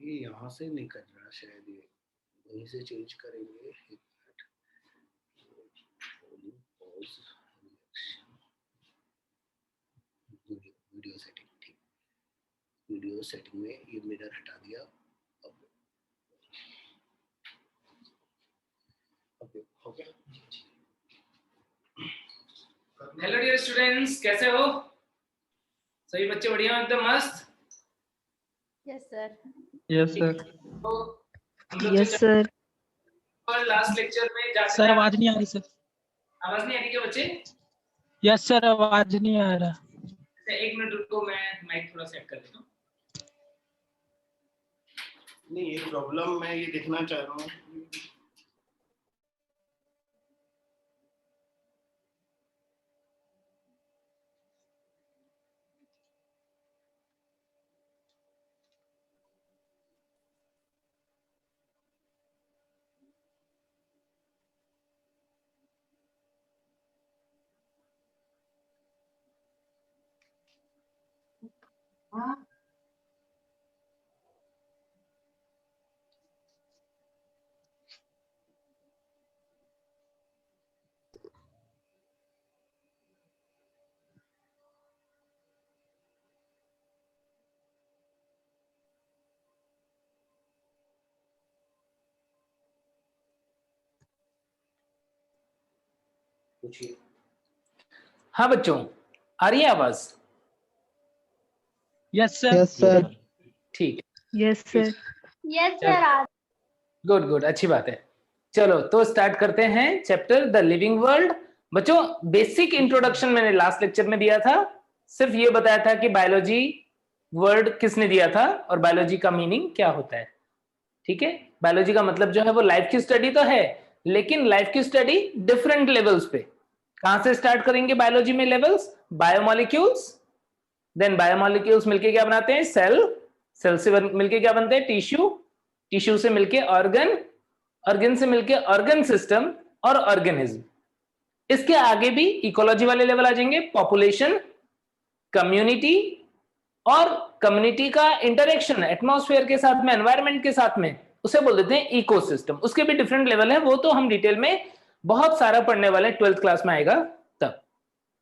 ये यहाँ से नहीं कर रहा शायद, ये वहीं से चेंज करेंगे। वीडियो सेटिंग, ठीक, वीडियो सेटिंग में ये मिरर हटा दिया। अब हो गया। हेलो डियर स्टूडेंट्स, कैसे हो सभी बच्चे? बढ़िया, एकदम मस्त। Yes sir. Yes sir. Yes sir. और लास्ट लेक्चर में जाकर सर आवाज नहीं आ रही सर। आवाज नहीं आ रही क्या बच्चे? यस सर, आवाज नहीं आ रहा। एक मिनट रुको, मैं माइक थोड़ा सेट कर देता हूँ। नहीं, ये प्रॉब्लम मैं ये देखना चाह रहा हूँ। पूछिए। हाँ बच्चों, आ रही है आवाज? Yes sir. Yes sir. ठीक है। Yes sir. Yes sir. Good good, अच्छी बात है। चलो तो स्टार्ट करते हैं चैप्टर द लिविंग वर्ल्ड। बच्चों, बेसिक इंट्रोडक्शन मैंने लास्ट लेक्चर में दिया था। सिर्फ ये बताया था कि बायोलॉजी वर्ड किसने दिया था और बायोलॉजी का मीनिंग क्या होता है। ठीक है, बायोलॉजी का मतलब जो है वो लाइफ की स्टडी तो है, लेकिन लाइफ की स्टडी डिफरेंट लेवल्स पे। कहां से स्टार्ट करेंगे बायोलॉजी में? लेवल्स, बायोमोलिक्यूल्स, देन बायोमोलिक्यूल्स मिलके क्या बनाते हैं? सेल, सेल से मिलके क्या बनते हैं? टिश्यू, टिश्यू से मिलके ऑर्गन, ऑर्गन से मिलके ऑर्गन सिस्टम और ऑर्गेनिज्म। इसके आगे भी इकोलॉजी वाले लेवल आ जाएंगे, पॉपुलेशन, कम्युनिटी और कम्युनिटी का इंटरेक्शन एटमॉस्फेयर के साथ में, एनवायरनमेंट के साथ में, उसे बोल देते हैं इकोसिस्टम। उसके भी डिफरेंट लेवल है, वो तो हम डिटेल में बहुत सारा पढ़ने वाले, 12th क्लास में आएगा तब।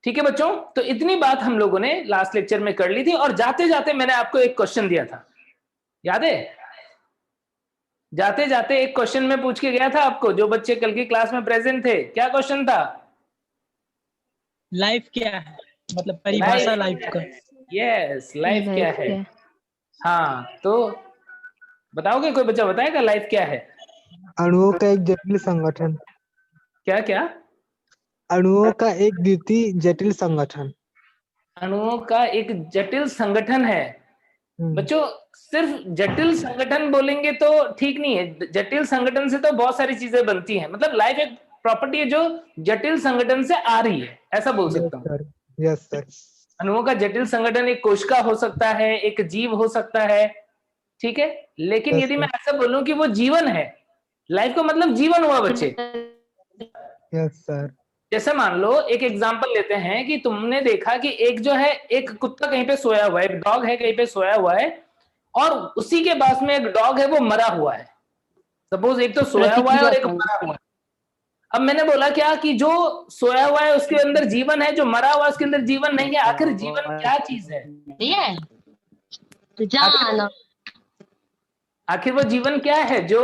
ठीक है बच्चों, तो इतनी बात हम लोगों ने लास्ट लेक्चर में कर ली थी। और जाते जाते मैंने आपको एक क्वेश्चन दिया था, याद है? जाते जाते एक क्वेश्चन में पूछ के गया था आपको, जो बच्चे कल की क्लास में प्रेजेंट थे। क्या क्वेश्चन था? लाइफ क्या है, मतलब परिभाषा लाइफ का। यस, लाइफ क्या है। हाँ, तो बताओगे? कोई बच्चा बताएगा लाइफ क्या है? अणुओं का एक जटिल संगठन। क्या क्या? अणुओं का एक द्वितीय जटिल संगठन। अणुओं का एक जटिल संगठन है। बच्चों, सिर्फ जटिल संगठन बोलेंगे तो ठीक नहीं है। जटिल संगठन से तो बहुत सारी चीजें बनती हैं। मतलब लाइफ एक प्रॉपर्टी है जो जटिल संगठन से आ रही है, ऐसा बोल सकता हूँ। Yes sir. अणुओं का जटिल संगठन एक कोशिका हो सकता है, एक जीव हो सकता है, ठीक है। लेकिन यदि मैं ऐसा बोलूं कि वो जीवन है, लाइफ का मतलब जीवन हुआ बच्चे। Yes sir. जैसे मान लो, एक एग्जांपल लेते हैं कि तुमने देखा कि एक जो है, एक कुत्ता कहीं पे सोया हुआ है, एक डॉग है कहीं पे सोया हुआ है, और उसी के पास में एक डॉग है, वो मरा हुआ है। सपोज एक तो सोया हुआ है और एक मरा हुआ है। अब मैंने बोला क्या कि जो सोया हुआ है उसके अंदर जीवन है, जो मरा हुआ है उसके अंदर जीवन नहीं है। आखिर जीवन क्या चीज है? आखिर वो जीवन क्या है जो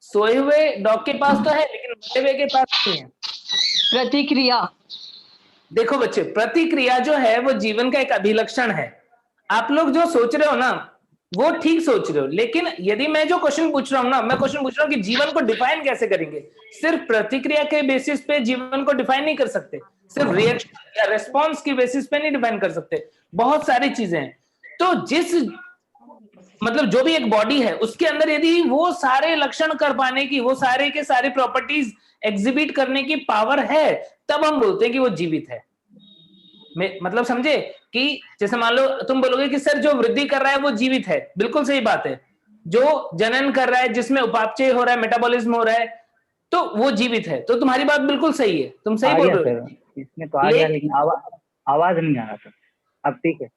सोए हुए डॉग के पास तो है लेकिन मरे हुए के पास नहीं है? प्रतिक्रिया। देखो बच्चे, प्रतिक्रिया जो है वो जीवन का एक अभिलक्षण है। आप लोग जो सोच रहे हो ना, वो ठीक सोच रहे हो, लेकिन यदि मैं जो क्वेश्चन पूछ रहा हूं ना, मैं क्वेश्चन पूछ रहा हूं कि जीवन को डिफाइन कैसे करेंगे। सिर्फ प्रतिक्रिया के बेसिस पे जीवन को डिफाइन नहीं कर सकते, सिर्फ रिएक्शन या रेस्पॉन्स की बेसिस पे नहीं डिफाइन कर सकते, बहुत सारी चीजें हैं। तो जिस मतलब जो भी एक बॉडी है उसके अंदर यदि वो सारे लक्षण कर पाने की, वो सारे के सारे प्रॉपर्टीज एग्जिबिट करने की पावर है, तब हम बोलते हैं कि वो जीवित है। मतलब समझे कि जैसे मान लो तुम बोलोगे कि सर जो वृद्धि कर रहा है वो जीवित है, बिल्कुल सही बात है। जो जनन कर रहा है, जिसमें उपापचय हो रहा है, मेटाबॉलिज्म हो रहा है, तो वो जीवित है। तो तुम्हारी बात बिल्कुल सही है, तुम सही बोल रहे हो। इसमें तो आ गया, लेकिन आवाज नहीं आ रहा था। अब ठीक है।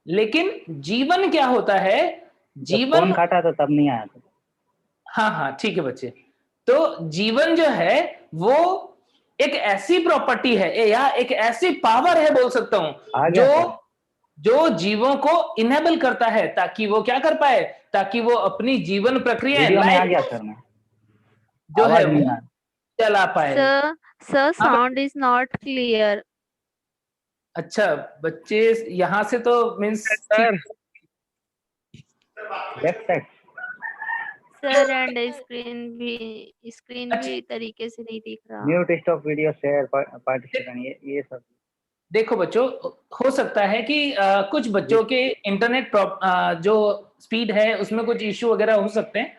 लेकिन जीवन क्या होता है? जीवन फोन काटा था तब नहीं आया था। हाँ हाँ ठीक है बच्चे। तो जीवन जो है वो एक ऐसी प्रॉपर्टी है या एक ऐसी पावर है, बोल सकता हूं, जो जीवों को इनेबल करता है ताकि वो क्या कर पाए, ताकि वो अपनी जीवन प्रक्रिया जो है वो चला पाए। Sir sound is not clear. अच्छा बच्चे, यहाँ से तो means left side sir and screen भी तरीके से नहीं दिख रहा। Mute, stop video, share, participant, ये सब। देखो बच्चों, हो सकता है कि कुछ बच्चों के इंटरनेट जो स्पीड है उसमें कुछ इश्यू वगैरह हो सकते हैं,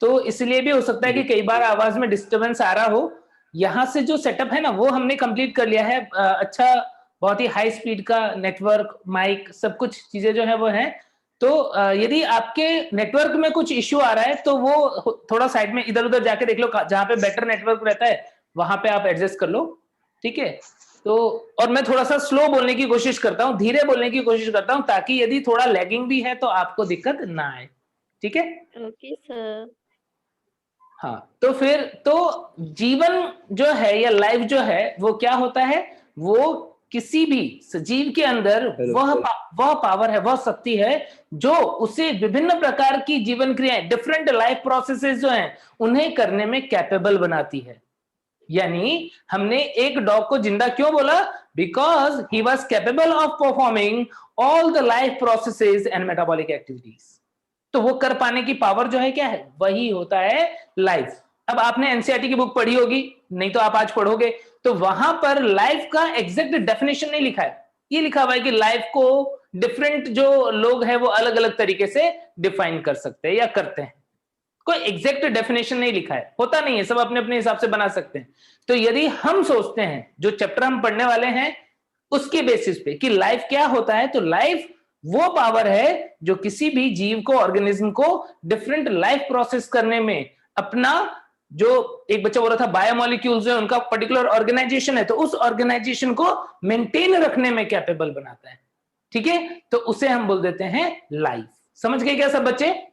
तो इसलिए भी हो सकता है कि कई बार आवाज में डिस्टरबेंस आ रहा हो। यहाँ से जो सेटअप है ना वो हमने कंप्लीट कर लिया है। अच्छा, बहुत ही हाई स्पीड का नेटवर्क, माइक, सब कुछ चीजें जो है वो है। तो यदि आपके नेटवर्क में कुछ इश्यू आ रहा है तो वो थोड़ा साइड में इधर उधर जाके देख लो, जहां पे बेटर नेटवर्क रहता है वहां पे आप एडजस्ट कर लो, ठीक है। तो और मैं थोड़ा सा स्लो बोलने की कोशिश करता हूँ, धीरे बोलने की कोशिश करता हूँ, ताकि यदि थोड़ा लैगिंग भी है तो आपको दिक्कत ना आए, ठीक है। Okay sir. हाँ, तो फिर तो जीवन जो है या लाइफ जो है वो क्या होता है, वो किसी भी सजीव के अंदर वह पावर है, वह शक्ति है जो उसे विभिन्न प्रकार की जीवन क्रियाएं, डिफरेंट लाइफ प्रोसेसेस जो हैं उन्हें करने में कैपेबल बनाती है। यानी हमने एक डॉग को जिंदा क्यों बोला? Because he was capable of performing all the life processes and metabolic activities. तो वो कर पाने की पावर जो है क्या है, वही होता है लाइफ। अब आपने एनसीईआरटी की बुक पढ़ी होगी, नहीं तो आप आज पढ़ोगे, तो वहां पर लाइफ का एग्जैक्ट डेफिनेशन नहीं लिखा है। ये लिखा हुआ है कि लाइफ को डिफरेंट जो लोग हैं वो अलग अलग तरीके से डिफाइन कर सकते हैं या करते हैं। कोई एग्जैक्ट डेफिनेशन नहीं लिखा है, होता नहीं है, सब अपने अपने हिसाब से बना सकते हैं। तो यदि हम सोचते हैं जो चैप्टर हम पढ़ने वाले हैं उसके बेसिस पे कि लाइफ क्या होता है, तो लाइफ वो पावर है जो किसी भी जीव को, ऑर्गेनिज्म को डिफरेंट लाइफ प्रोसेस करने में अपना, जो एक बच्चा बोल रहा था बायोमोलिक्यूल्स है उनका पर्टिकुलर ऑर्गेनाइजेशन है, तो उस ऑर्गेनाइजेशन को मेंटेन रखने में कैपेबल बनाता है, ठीक है। तो उसे हम बोल देते हैं लाइफ। समझ गए क्या सब बच्चे?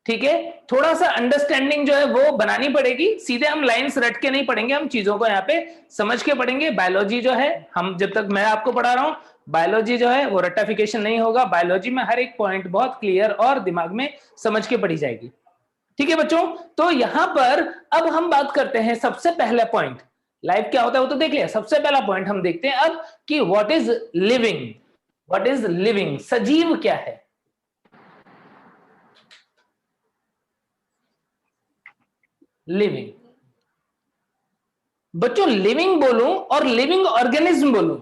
ठीक है, थोड़ा सा अंडरस्टैंडिंग जो है वो बनानी पड़ेगी। सीधे हम लाइंस रट के नहीं पढ़ेंगे, हम चीजों को यहाँ पे समझ के पढ़ेंगे। बायोलॉजी जो है, हम जब तक मैं आपको पढ़ा रहा हूं, बायोलॉजी जो है वो रट्टाफिकेशन नहीं होगा। बायोलॉजी में हर एक पॉइंट बहुत क्लियर और दिमाग में समझ के पढ़ी जाएगी, ठीक है बच्चों। तो यहां पर अब हम बात करते हैं सबसे पहला पॉइंट, लाइफ क्या होता है वो तो देख लिया। सबसे पहला पॉइंट हम देखते हैं अब कि what is living. What is living, सजीव क्या है? लिविंग, बच्चों लिविंग बोलूं और लिविंग ऑर्गेनिज्म बोलूं,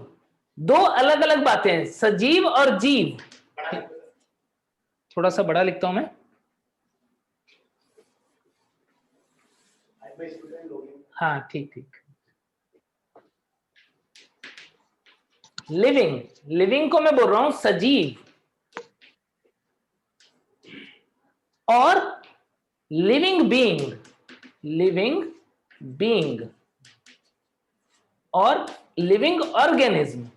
दो अलग अलग बातें हैं, सजीव और जीव। थोड़ा सा बड़ा लिखता हूं मैं, हाँ ठीक ठीक। लिविंग, लिविंग को मैं बोल रहा हूं सजीव, और लिविंग बीइंग, लिविंग बीइंग और लिविंग ऑर्गेनिज्म।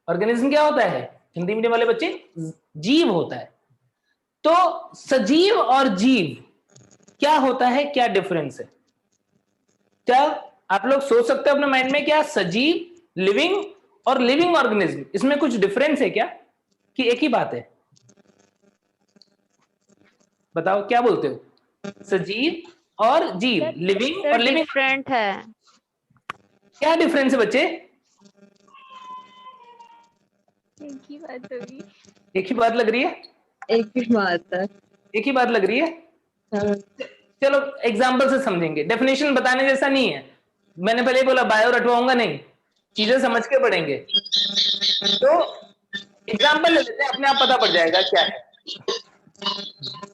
ऑर्गेनिज्म क्या होता है हिंदी मीडियम वाले बच्चे? जीव होता है। तो सजीव और जीव क्या होता है, क्या डिफरेंस है? क्या आप लोग सोच सकते हैं अपने माइंड में, क्या सजीव, लिविंग और लिविंग ऑर्गेनिज्म, इसमें कुछ डिफरेंस है क्या, कि एक ही बात है? बताओ क्या बोलते हो? सजीव और जीव, लिविंग और लिविंग डिफरेंट है। क्या डिफरेंस है बच्चे? एक ही बात होगी। एक ही बात लग रही है? एक ही बात है। एक ही बात लग रही है? चलो एग्जाम्पल से समझेंगे, डेफिनेशन बताने जैसा नहीं है, मैंने पहले ही बोला बायो रटवाऊंगा नहीं, चीजें समझ के पढ़ेंगे। तो एग्जाम्पल ले लेते हैं, अपने आप पता पड़ जाएगा क्या है।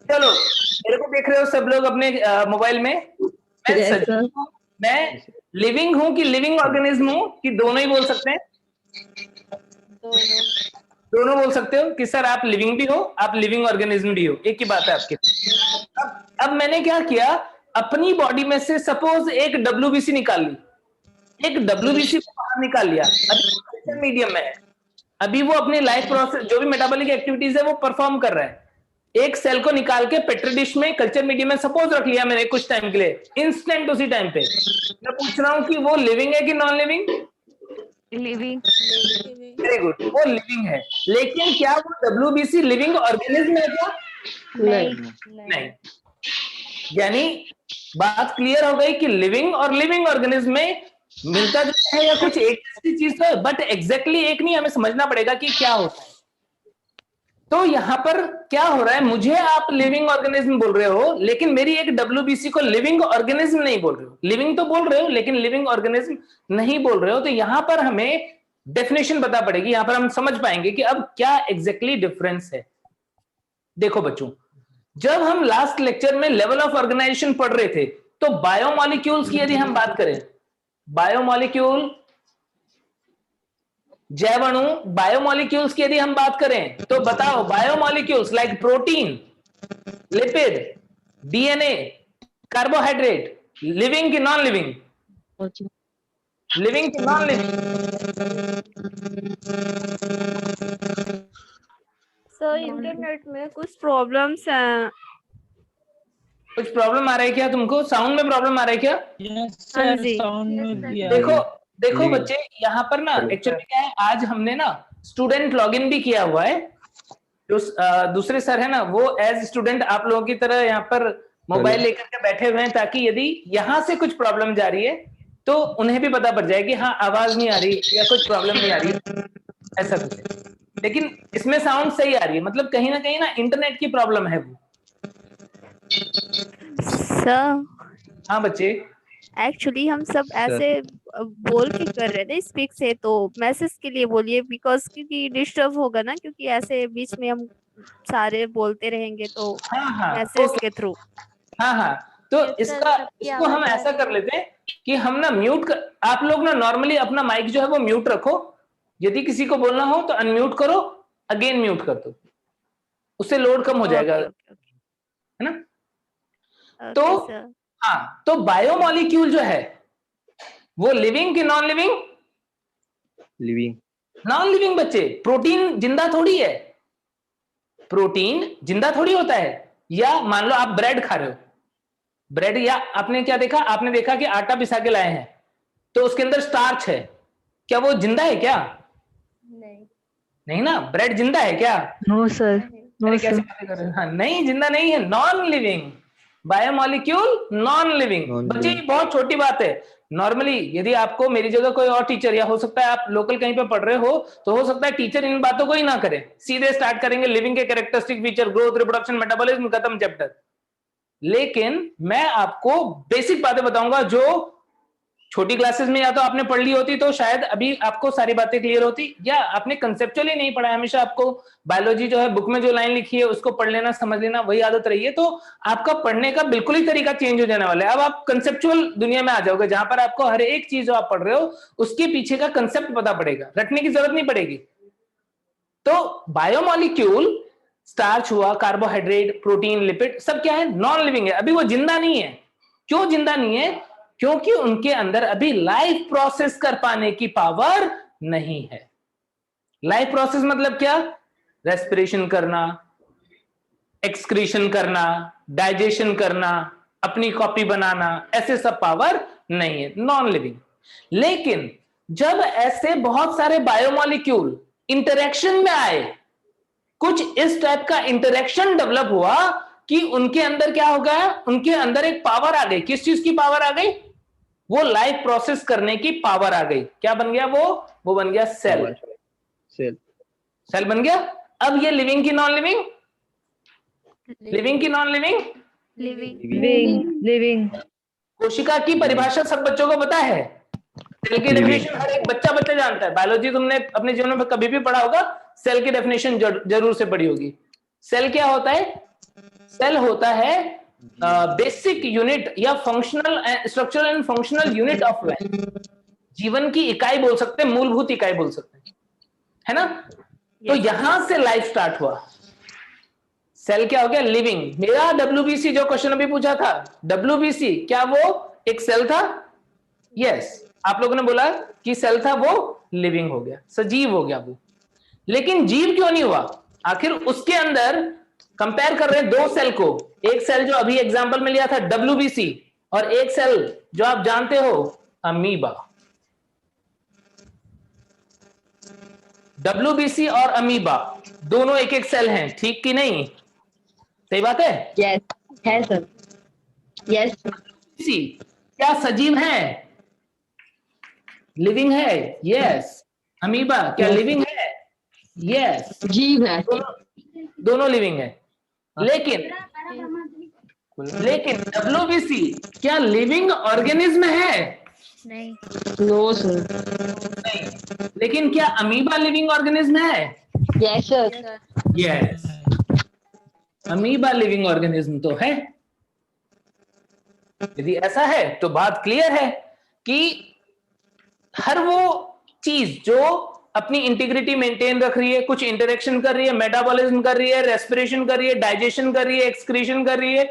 चलो मेरे को देख रहे हो सब लोग अपने मोबाइल में, मैं लिविंग हूं कि लिविंग ऑर्गेनिज्म हूं कि दोनों ही बोल सकते हैं? दोनों बोल सकते हो कि सर आप लिविंग भी हो, आप लिविंग ऑर्गेनिज्म भी हो, एक ही बात है आपके। अब मैंने क्या किया, अपनी बॉडी में से सपोज एक WBC निकाल ली, एक WBC को बाहर निकाल लिया, अभी मीडियम में है, अभी वो अपनी लाइफ प्रोसेस जो भी मेटाबॉलिक एक्टिविटीज है वो परफॉर्म कर रहा है। एक सेल को निकाल के पेट्री डिश में कल्चर मीडियम में सपोज रख लिया मैंने कुछ टाइम के लिए, इंस्टेंट उसी टाइम पे मैं पूछ रहा हूं कि वो लिविंग है कि non living? Living. Very good, वो लिविंग है। लेकिन क्या वो WBC लिविंग ऑर्गेनिज्म है क्या? नहीं। यानी बात क्लियर हो गई कि लिविंग और लिविंग ऑर्गेनिज्म में मिलता जुलता है या कुछ एक ऐसी चीज है, बट एग्जैक्टली एक नहीं, हमें समझना पड़ेगा कि क्या होता है। तो यहां पर क्या हो रहा है, मुझे आप लिविंग ऑर्गेनिज्म बोल रहे हो लेकिन मेरी एक WBC को लिविंग ऑर्गेनिज्म नहीं बोल रहे हो, लिविंग तो बोल रहे हो लेकिन लिविंग ऑर्गेनिज्म नहीं बोल रहे हो। तो यहां पर हमें डेफिनेशन बता पड़ेगी, यहां पर हम समझ पाएंगे कि अब क्या एग्जैक्टली डिफरेंस है। देखो बच्चों, जब हम लास्ट लेक्चर में लेवल ऑफ ऑर्गेनाइजेशन पढ़ रहे थे तो बायोमॉलिक्यूल्स की यदि हम बात करें, बायोमॉलिक्यूल जैव अणु, बायोमॉलिक्यूल्स की यदि हम बात करें तो बताओ biomolecules like protein, lipid, DNA, carbohydrate, living की नॉन लिविंग? लिविंग की नॉन लिविंग? सर इंटरनेट में कुछ प्रॉब्लम्स हैं। कुछ प्रॉब्लम आ रहा है क्या तुमको? साउंड में प्रॉब्लम आ रहा है क्या? यस हाँ सर, जी। साउंड में भी आ देखो रही देखो बच्चे, यहाँ पर ना एक्चुअली क्या है, आज हमने ना स्टूडेंट लॉगिन भी किया हुआ है। जो दूसरे सर है ना, वो एज स्टूडेंट आप लोगों की तरह यहाँ पर मोबाइल लेकर के बैठे हुए हैं, ताकि यदि यहाँ से कुछ प्रॉब्लम जा रही है तो उन्हें भी पता पड़ जाए कि हाँ आवाज नहीं आ रही या कुछ प्रॉब्लम नहीं आ रही, ऐसा कुछ है। लेकिन इसमें साउंड सही आ रही है, मतलब कहीं ना इंटरनेट की प्रॉब्लम है वो। सर हाँ बच्चे, एक्चुअली हम सब ऐसे बोल के कर रहे थे स्पीक से, तो मैसेज के लिए बोलिए, बिकॉज क्योंकि डिस्टर्ब होगा ना, क्योंकि ऐसे बीच में हम सारे बोलते रहेंगे तो हाँ मैसेज के थ्रू। हाँ तो इसको हम ऐसा कर लेते हैं कि हम ना म्यूट कर, आप लोग ना नॉर्मली अपना माइक जो है वो म्यूट रखो, यदि किसी को बोलना हो तो अनम्यूट करो, अगेन म्यूट कर दो, उससे लोड कम हो जाएगा, है ना? तो हाँ, तो बायोमॉलिक्यूल जो है वो लिविंग की non living? Living. Non living बच्चे। प्रोटीन जिंदा थोड़ी है, प्रोटीन जिंदा थोड़ी होता है। या मान लो आप ब्रेड खा रहे हो, ब्रेड, या आपने क्या देखा, आपने देखा कि आटा पिसा के लाए हैं तो उसके अंदर स्टार्च है, क्या वो जिंदा है क्या? नहीं ना, ब्रेड जिंदा है क्या? नो सर, नो कैसे सर। बातें कर रहे हैं? हाँ, नहीं, जिंदा नहीं है, non living. Biomolecule non living. बच्चे ये बहुत छोटी बात है। नॉर्मली यदि आपको मेरी जगह कोई और टीचर, या हो सकता है आप लोकल कहीं पे पढ़ रहे हो, तो हो सकता है टीचर इन बातों को ही ना करे, सीधे स्टार्ट करेंगे लिविंग के characteristic feature, growth, reproduction, metabolism, खत्म चैप्टर। लेकिन मैं आपको बेसिक बातें बताऊंगा जो छोटी क्लासेस में या तो आपने पढ़ ली होती तो शायद अभी आपको सारी बातें क्लियर होती, या आपने कंसेप्चुअली नहीं पढ़ा है, हमेशा आपको बायोलॉजी जो है बुक में जो लाइन लिखी है उसको पढ़ लेना, समझ लेना, वही आदत रही है, तो आपका पढ़ने का बिल्कुल ही तरीका चेंज हो जाने वाला है। अब आप कंसेप्चुअल दुनिया में आ जाओगे, जहां पर आपको हर एक चीज जो आप पढ़ रहे हो उसके पीछे का कंसेप्ट पता पड़ेगा, रटने की जरूरत नहीं पड़ेगी। तो बायोमॉलिक्यूल, स्टार्च हुआ, कार्बोहाइड्रेट, प्रोटीन, लिपिड, सब क्या है? नॉन लिविंग है, अभी वो जिंदा नहीं है। क्यों जिंदा नहीं है? क्योंकि उनके अंदर अभी लाइफ प्रोसेस कर पाने की पावर नहीं है। लाइफ प्रोसेस मतलब क्या? रेस्पिरेशन करना, एक्सक्रीशन करना, डाइजेशन करना, अपनी कॉपी बनाना, ऐसे सब पावर नहीं है, नॉन लिविंग। लेकिन जब ऐसे बहुत सारे बायोमॉलिक्यूल इंटरेक्शन में आए, कुछ इस टाइप का इंटरेक्शन डेवलप हुआ कि उनके अंदर क्या हो गया? उनके अंदर एक पावर आ गई। किस चीज की पावर आ गई? वो लाइफ प्रोसेस करने की पावर आ गई। क्या बन गया वो बन गया सेल। सेल बन गया। अब ये लिविंग की नॉन लिविंग? लिविंग की नॉन लिविंग? लिविंग कोशिका की परिभाषा सब बच्चों को पता है। सेल की डेफिनेशन हर एक बच्चा जानता है। बायोलॉजी तुमने अपने जीवन में कभी भी पढ़ा होगा, सेल की डेफिनेशन जरूर से पढ़ी होगी। सेल क्या होता है? सेल होता है बेसिक यूनिट या functional structural and functional unit of life. जीवन की इकाई बोल सकते हैं, मूलभूत इकाई बोल सकते हैं, है ना? तो यहां से लाइफ स्टार्ट हुआ। सेल क्या हो गया? लिविंग। मेरा WBC जो क्वेश्चन अभी पूछा था, WBC क्या वो एक सेल था? यस। आप लोगों ने बोला कि सेल था, वो लिविंग हो गया, सजीव हो गया वो। लेकिन जीव क्यों नहीं हुआ? आखिर उसके अंदर कंपेयर कर रहे हैं दो सेल को। एक सेल जो अभी एग्जांपल में लिया था WBC, और एक सेल जो आप जानते हो अमीबा। WBC और अमीबा दोनों एक एक सेल हैं, ठीक कि नहीं? सही बात है? यस है सर। यस क्या सजीव है? लिविंग है? यस। अमीबा क्या लिविंग है? यस। जीव है। दोनों लिविंग है। लेकिन WBC क्या लिविंग ऑर्गेनिज्म है? नहीं। No sir. नहीं। लेकिन क्या अमीबा लिविंग ऑर्गेनिज्म है? Yes sir. Yes, amoeba living organism तो है। यदि ऐसा है तो बात क्लियर है कि हर वो चीज जो अपनी इंटीग्रिटी मेंटेन रख रही है, कुछ इंटरेक्शन कर रही है, मेटाबॉलिज्म कर रही है, रेस्पिरेशन कर रही है, डाइजेशन कर रही है, एक्सक्रीशन कर रही है,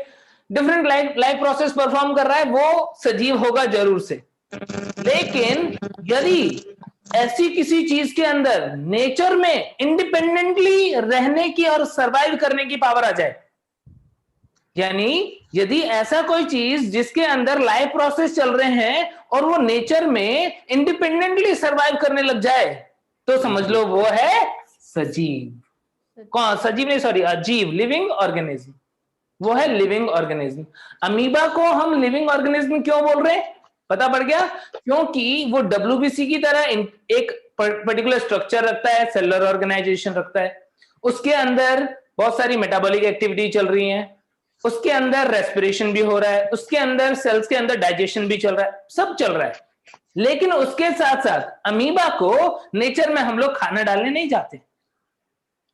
डिफरेंट लाइफ प्रोसेस परफॉर्म कर रहा है, वो सजीव होगा जरूर से। लेकिन यदि ऐसी किसी चीज के अंदर नेचर में इंडिपेंडेंटली रहने की और सरवाइव करने की पावर आ जाए, यानी यदि ऐसा कोई चीज जिसके अंदर लाइफ प्रोसेस चल रहे हैं और वो नेचर में इंडिपेंडेंटली सरवाइव करने लग जाए, तो समझ लो वो है सजीव। कौन? सजीव नहीं, सॉरी, अजीव, लिविंग ऑर्गेनिज्म। वो है लिविंग ऑर्गेनिज्म। अमीबा को हम लिविंग ऑर्गेनिज्म क्यों बोल रहे हैं? पता पड़ गया? क्योंकि वो WBC की तरह एक पर्टिकुलर स्ट्रक्चर रखता है, सेलुलर ऑर्गेनाइजेशन रखता है, उसके अंदर बहुत सारी मेटाबॉलिक एक्टिविटी चल रही है, उसके अंदर रेस्पिरेशन भी हो रहा है, उसके अंदर सेल्स के अंदर डाइजेशन भी चल रहा है, सब चल रहा है। लेकिन उसके साथ साथ अमीबा को नेचर में हम लोग खाना डालने नहीं जाते।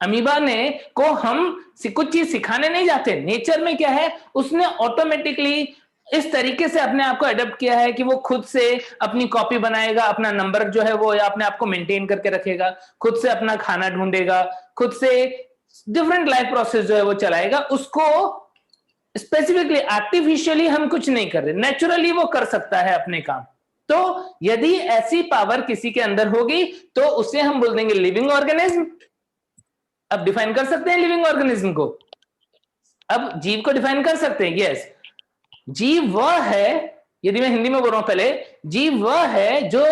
अमीबा ने को हम कुछ चीज सिखाने नहीं जाते। नेचर में क्या है, उसने ऑटोमेटिकली इस तरीके से अपने आप को अडॉप्ट किया है कि वो खुद से अपनी कॉपी बनाएगा, अपना नंबर जो है वो अपने आप को मेंटेन करके रखेगा, खुद से अपना खाना ढूंढेगा, खुद से डिफरेंट लाइफ प्रोसेस जो है वो चलाएगा। उसको स्पेसिफिकली आर्टिफिशियली हम कुछ नहीं कर रहे, नेचुरली वो कर सकता है अपने काम। तो यदि ऐसी पावर किसी के अंदर होगी तो उसे हम बोल देंगे लिविंग ऑर्गेनिज्म। अब डिफाइन कर सकते हैं लिविंग ऑर्गेनिज्म को। अब जीव को डिफाइन कर सकते हैं। यस, जीव वह है, यदि मैं हिंदी में बोल रहा हूं पहले, जीव वह है जो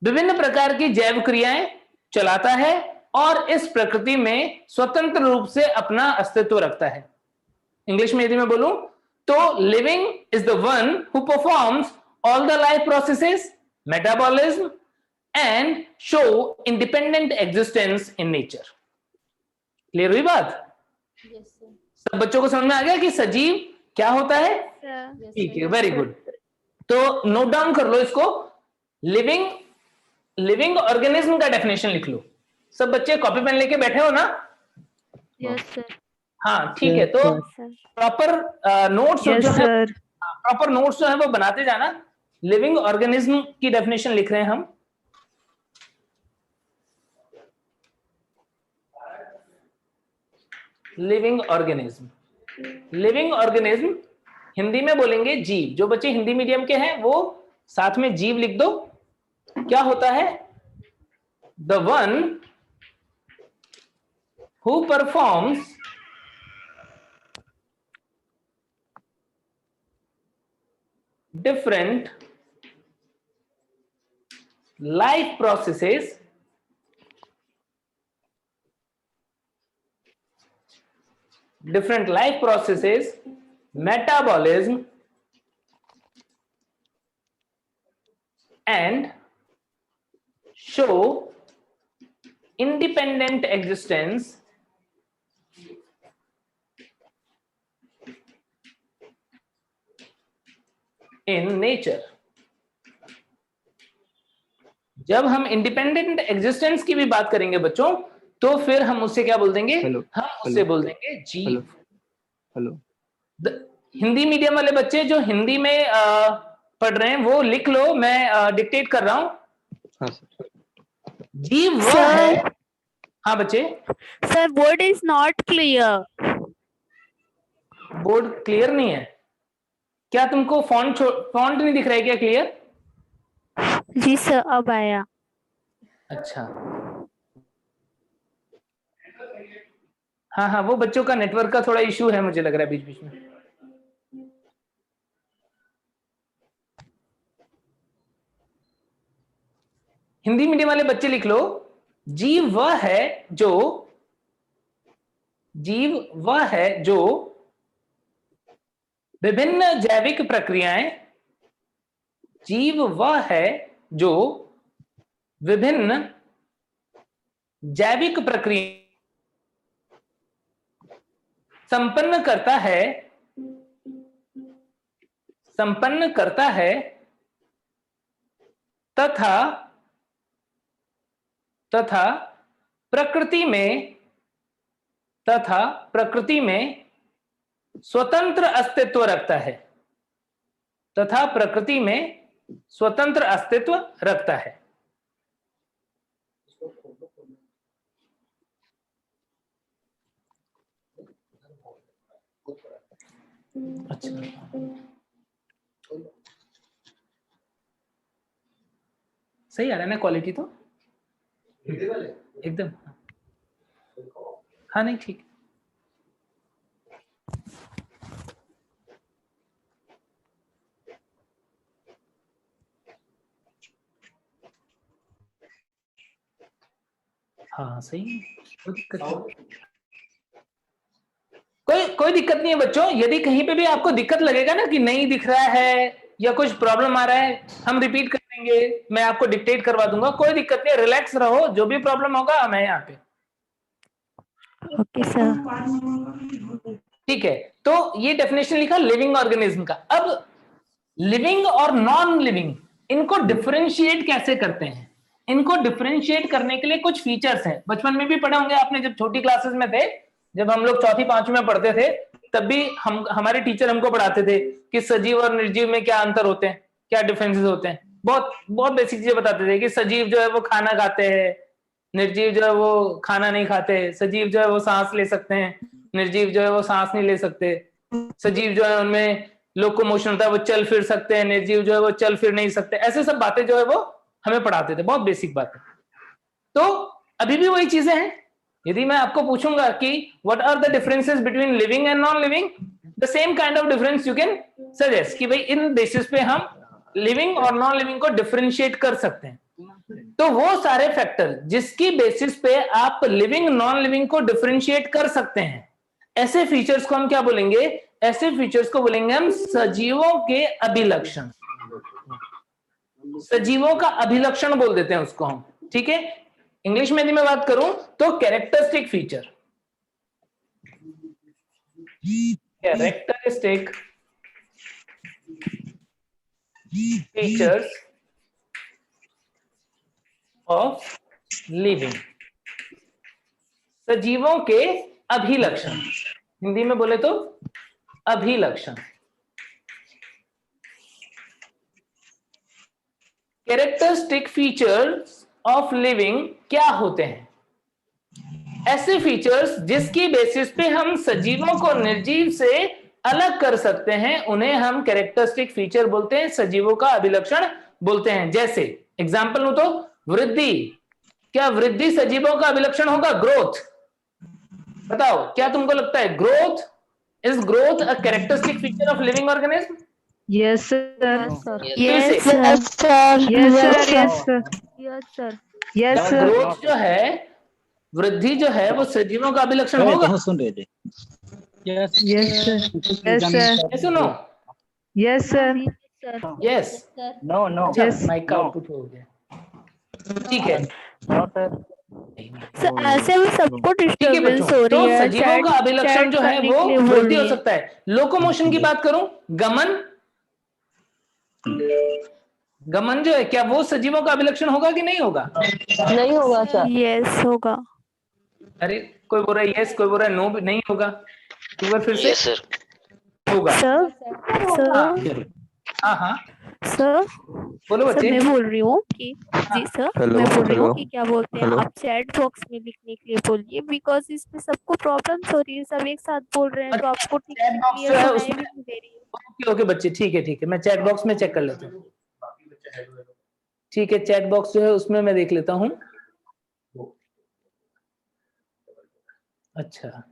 विभिन्न प्रकार की जैव क्रियाएं चलाता है और इस प्रकृति में स्वतंत्र रूप से अपना अस्तित्व रखता है। इंग्लिश में यदि मैं बोलूं तो living is the one who performs all the life processes, metabolism and show independent existence in nature. Clear हुई बात? सब बच्चों को समझ में आ गया कि सजीव क्या होता है? ठीक है, वेरी गुड। तो नोट डाउन कर लो इसको। लिविंग ऑर्गेनिज्म का डेफिनेशन लिख लो। सब बच्चे कॉपी पेन लेके बैठे हो ना? Yes sir. हाँ ठीक है। तो प्रॉपर नोट्स जो है, प्रॉपर नोट्स जो है वो बनाते जाना। लिविंग ऑर्गेनिज्म की डेफिनेशन लिख रहे हैं हम। Living organism, living organism Hindi में बोलेंगे जीव। जो बच्चे हिंदी मीडियम के हैं वो साथ में जीव लिख दो। क्या होता है? The one who performs different life processes metabolism and show independent existence in nature. जब हम इंडिपेंडेंट एग्जिस्टेंस की भी बात करेंगे बच्चों, तो फिर हम उससे क्या बोल देंगे? हेलो, हम उससे बोल देंगे जीव। Hello, hello. हिंदी मीडियम वाले बच्चे जो हिंदी में पढ़ रहे हैं वो लिख लो, मैं डिक्टेट कर रहा हूं। हाँ सर। जीव वह है। सर हाँ बच्चे, sir board is not clear. Board clear नहीं है क्या? तुमको फॉन्ट नहीं दिख रहा है क्या क्लियर? जी सर अब आया। अच्छा, हाँ हाँ, वो बच्चों का नेटवर्क का थोड़ा इशू है, मुझे लग रहा है बीच बीच में। हिंदी मीडियम वाले बच्चे लिख लो, जीव वह है जो, जीव वह है जो विभिन्न जैविक प्रक्रियाएं, जीव वह है जो विभिन्न जैविक प्रक्रिया संपन्न करता है तथा प्रकृति में स्वतंत्र अस्तित्व रखता है, तथा प्रकृति में स्वतंत्र अस्तित्व रखता है। अच्छा, सही आ रहा है ना क्वालिटी? तो एकदम, हाँ नहीं ठीक। हाँ सही, कोई दिक्कत नहीं, कोई दिक्कत नहीं है बच्चों। यदि कहीं पे भी आपको दिक्कत लगेगा ना कि नहीं दिख रहा है या कुछ प्रॉब्लम आ रहा है, हम रिपीट कर देंगे, मैं आपको डिक्टेट करवा दूंगा, कोई दिक्कत नहीं, रिलैक्स रहो। जो भी प्रॉब्लम होगा मैं यहाँ पे। Okay sir. ठीक है, तो ये डेफिनेशन लिखा लिविंग ऑर्गेनिज्म का। अब लिविंग और नॉन लिविंग, इनको डिफरेंशिएट कैसे करते हैं? इनको डिफरेंशिएट करने के लिए कुछ फीचर्स हैं। बचपन में भी पढ़े होंगे आपने, जब छोटी क्लासेस में थे, जब हम लोग चौथी पांचवी में पढ़ते थे, तब भी हमारे टीचर हमको पढ़ाते थे कि सजीव और निर्जीव में क्या अंतर होते हैं, क्या डिफरेंसेस होते हैं। बहुत बहुत बेसिक चीजें बताते थे कि सजीव जो है वो खाना खाते हैं, निर्जीव जो है वो खाना नहीं खाते। सजीव जो है वो सांस ले सकते हैं, निर्जीव जो है वो सांस नहीं ले सकते। सजीव जो है उनमें लोकोमोशन होता है, वो चल फिर सकते हैं, निर्जीव जो है वो चल फिर नहीं सकते। ऐसे सब बातें जो है वो हमें पढ़ाते थे, बहुत बेसिक बातें। तो अभी भी वही चीजें हैं। यदि मैं आपको पूछूंगा कि what are the differences between living and non living, the same kind of difference you can suggest कि भाई इन बेसिस पे हम लिविंग और नॉन लिविंग को डिफरेंशिएट कर सकते हैं। तो वो सारे फैक्टर जिसकी बेसिस पे आप लिविंग नॉन लिविंग को डिफरेंशिएट कर सकते हैं, ऐसे फीचर्स को हम क्या बोलेंगे? ऐसे फीचर्स को बोलेंगे हम सजीवों के अभिलक्षण। सजीवों का अभिलक्षण बोल देते हैं उसको हम, ठीक है। इंग्लिश में यदि मैं बात करूं तो characteristic feature, characteristic features of living, सजीवों के अभिलक्षण। हिंदी में बोले तो अभिलक्षण। कैरेक्टरिस्टिक फीचर्स ऑफ लिविंग क्या होते हैं? ऐसे फीचर्स जिसकी बेसिस पे हम सजीवों को निर्जीव से अलग कर सकते हैं, उन्हें हम कैरेक्टरिस्टिक फीचर बोलते हैं, सजीवों का अभिलक्षण बोलते हैं। जैसे एग्जांपल लूं तो वृद्धि। क्या वृद्धि सजीवों का अभिलक्षण होगा? ग्रोथ। बताओ, क्या तुमको लगता है growth is growth a characteristic feature of living organism? Yes, sir. Yes से? Sir. Yes, sir. Yes sir. Yes, sir. Growth जो है, वृद्धि जो है, वो सजीवों का अभिलक्षण होगा? सुन रहे थे। Yes, Yes, sir. Yes, sir. सुनो, Yes, sir. Yes, no no Yes. Mike का आउटपुट हो गया, ठीक है। No sir. सर ऐसे में सबको ठीक है डिस्टरबेंस बच्चों, हो तो रही है। सजीवों का अभिलक्षण chat जो है करने वो के लिए बोल वृद्धि हो रही है। सकता है। लोकोमोशन की बात करूं, गमन, गमन जो है क्या वो सजीवों का अभिलक्षण होगा कि नहीं होगा? नहीं होगा सर। यस होगा। अरे कोई बोल रहा है यस, कोई बोल रहा है नो, नहीं होगा। एक बार फिर से। Yes sir. होगा। सर सर हाँ हाँ सर बोलो सर बच्चे। मैं बोल रही हूँ कि जी सर हेलो, मैं बोल रही हूँ हेलो, कि क्या बोलते हैं हेलो। आप चैट बॉक्स में लिखने के लिए बोलिए, बिकॉज इसमें सबको प्रॉब्लम्स हो रही है, सब एक साथ बोल रहे हैं तो आपको ठीक चैट से बॉक्स जो क्लियर है सुनाई उसमें भी नहीं दे रही है। ओके ओके बच्चे, ठीक है, मैं चैट बॉक्स में चेक कर लेता हूँ। ठीक है, चैट बॉक्स जो है उसमें मैं देख लेता हूँ। अच्छा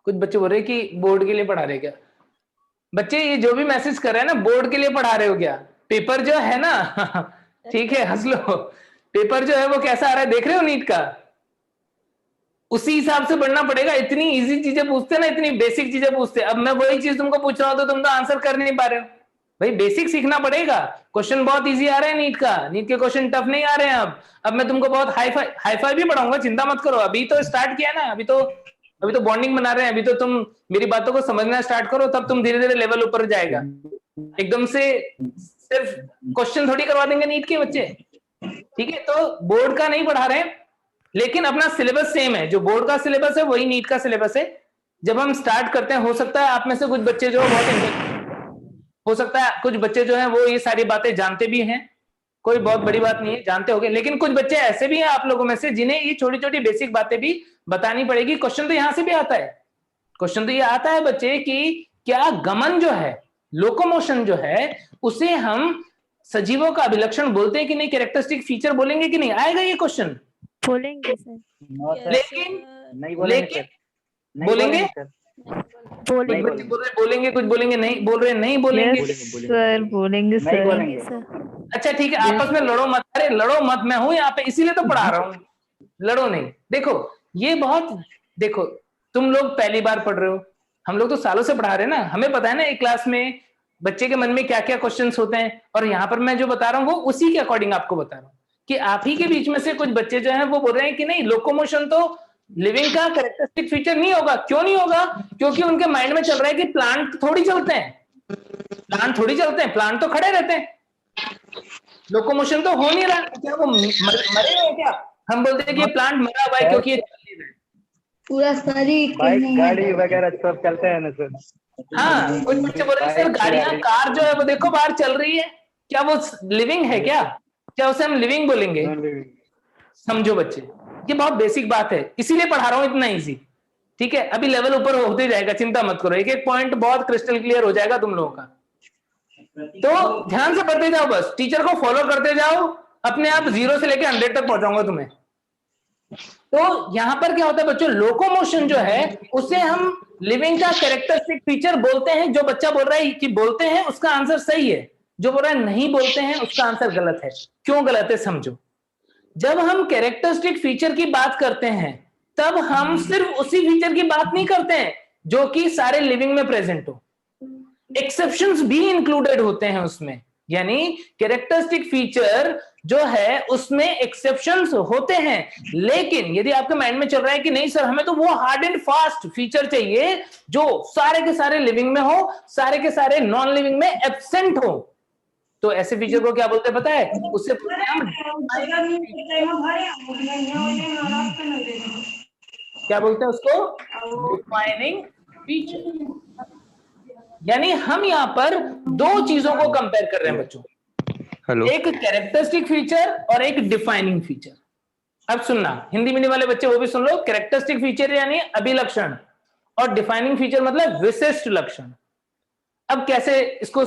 कुछ बच्चे बोल रहे हैं कि बोर्ड के लिए पढ़ा रहे क्या? बच्चे ये जो भी मैसेज कर रहे हैं ना, बोर्ड के लिए पढ़ा रहे हो क्या? पेपर जो है ना ठीक है हंस लो, पेपर जो है वो कैसा आ रहा है देख रहे हो नीट का? उसी हिसाब से पढ़ना पड़ेगा। इतनी इजी चीजें पूछते ना, इतनी बेसिक चीजें पूछते। अब मैं वही चीज तुमको पूछ रहा हूं तो तुम तो आंसर कर नहीं पा रहे हो। भाई बेसिक सीखना पड़ेगा। क्वेश्चन बहुत इजी आ रहे हैं नीट का, नीट के क्वेश्चन टफ नहीं आ रहे हैं। अब मैं तुमको बहुत हाई फाई भी पढ़ाऊंगा, चिंता मत करो। अभी तो स्टार्ट किया ना, अभी तो बॉन्डिंग बना रहे हैं। अभी तो तुम मेरी बातों को समझना स्टार्ट करो, तब तुम धीरे धीरे लेवल ऊपर जाएगा। एकदम से सिर्फ क्वेश्चन थोड़ी करवा देंगे नीट के बच्चे, ठीक है? तो बोर्ड का नहीं पढ़ा रहे हैं, लेकिन अपना सिलेबस सेम है। जो बोर्ड का सिलेबस है वही नीट का सिलेबस है। जब हम स्टार्ट करते हैं, हो सकता है आप में से कुछ बच्चे जो हो सकता है कुछ बच्चे जो हैं वो ये सारी बातें जानते भी हैं, कोई बहुत बड़ी बात नहीं है, जानते होंगे। लेकिन कुछ बच्चे ऐसे भी हैं आप लोगों में से जिन्हें ये छोटी छोटी बेसिक बातें भी बतानी पड़ेगी। क्वेश्चन तो यहां से भी आता है, क्वेश्चन तो ये आता है बच्चे कि क्या गमन जो है, लोकोमोशन जो है, उसे हम सजीवों का अभिलक्षण बोलते हैं कि नहीं? कैरेक्टरिस्टिक फीचर बोलेंगे कि नहीं? आएगा ये क्वेश्चन? बोलेंगे सर। लेकिन नहीं बोलेंगे सर। नहीं बोलेंगे? सर। बोलेंगे बच्चे बोल रहे बोलेंगे, कुछ बोलेंगे नहीं, बोल रहे नहीं बोलेंगे। यस सर बोलेंगे नहीं सर। बोलेंगे सर। अच्छा ठीक है, आपस में लड़ो मत। अरे लड़ो मत, मैं हूं यहाँ पे इसीलिए तो पढ़ा रहा हूँ, लड़ो नहीं। देखो ये बहुत, देखो तुम लोग पहली बार पढ़ रहे हो, हम लोग तो सालों से पढ़ा रहे हैं ना, हमें पता है ना एक क्लास में बच्चे के मन में क्या क्या क्वेश्चंस होते हैं। और यहाँ पर मैं जो बता रहा हूँ वो उसी के अकॉर्डिंग आपको बता रहा हूँ कि आप ही के बीच में से कुछ बच्चे जो हैं वो बोल रहे हैं कि नहीं, लोकोमोशन तो लिविंग का कैरेक्टरिस्टिक फीचर नहीं होगा। क्यों नहीं होगा? क्योंकि उनके माइंड में चल रहा है कि प्लांट थोड़ी चलते हैं, प्लांट थोड़ी चलते हैं, प्लांट तो खड़े रहते हैं, लोकोमोशन तो हो नहीं रहा। क्या वो मरे हुए क्या? हम बोलते हैं कि ये प्लांट मरा हुआ है क्योंकि ये चल नहीं रहा है। पूरा शरीर बाइक गाड़ी वगैरह सब चलते हैं ना सर। हाँ कुछ बच्चे बोल रहे हैं सर गाड़ियां, कार जो है वो देखो बाहर चल रही है, क्या वो लिविंग है? क्या उसे हम लिविंग बोलेंगे? समझो बच्चे, ये बहुत बेसिक बात है, इसीलिए पढ़ा रहा हूं इतना इजी, ठीक है? अभी लेवल ऊपर होते जाएगा, चिंता मत करो। एक एक पॉइंट बहुत क्रिस्टल क्लियर हो जाएगा तुम लोगों का। तो ध्यान से पढ़ते जाओ, बस टीचर को फॉलो करते जाओ, अपने आप 0 से लेकर 100 तक पहुंचाऊंगा तुम्हें। तो यहां पर क्या होता है बच्चों, लोकोमोशन जो है उसे हम लिविंग का कैरेक्टरिस्टिक फीचर बोलते हैं। जो बच्चा बोल रहा है कि बोलते हैं उसका आंसर सही है, जो बोल रहा है नहीं बोलते हैं उसका आंसर गलत है। क्यों गलत है समझो। जब हम कैरेक्टरिस्टिक फीचर की बात करते हैं तब हम सिर्फ उसी फीचर की बात नहीं करते हैं जो कि सारे लिविंग में प्रेजेंट हो, एक्सेप्शंस भी इंक्लूडेड होते हैं उसमें। यानी कैरेक्टरिस्टिक फीचर जो है उसमें एक्सेप्शंस होते हैं। लेकिन यदि आपके माइंड में चल रहा है कि नहीं सर हमें तो वो हार्ड एंड फास्ट फीचर चाहिए जो सारे के सारे लिविंग में हो, सारे के सारे नॉन लिविंग में एब्सेंट हो, तो ऐसे फीचर को क्या बोलते हैं पता है? उससे क्या बोलते हैं उसको? Defining feature. यानी हम यहाँ पर 2 चीजों को कंपेयर कर रहे हैं बच्चों, हेलो, एक कैरेक्टरिस्टिक फीचर और एक डिफाइनिंग फीचर। अब सुनना, हिंदी मीडियम वाले बच्चे वो भी सुन लो। कैरेक्टरिस्टिक फीचर यानी अभिलक्षण और डिफाइनिंग फीचर मतलब विशिष्ट लक्षण। अब कैसे इसको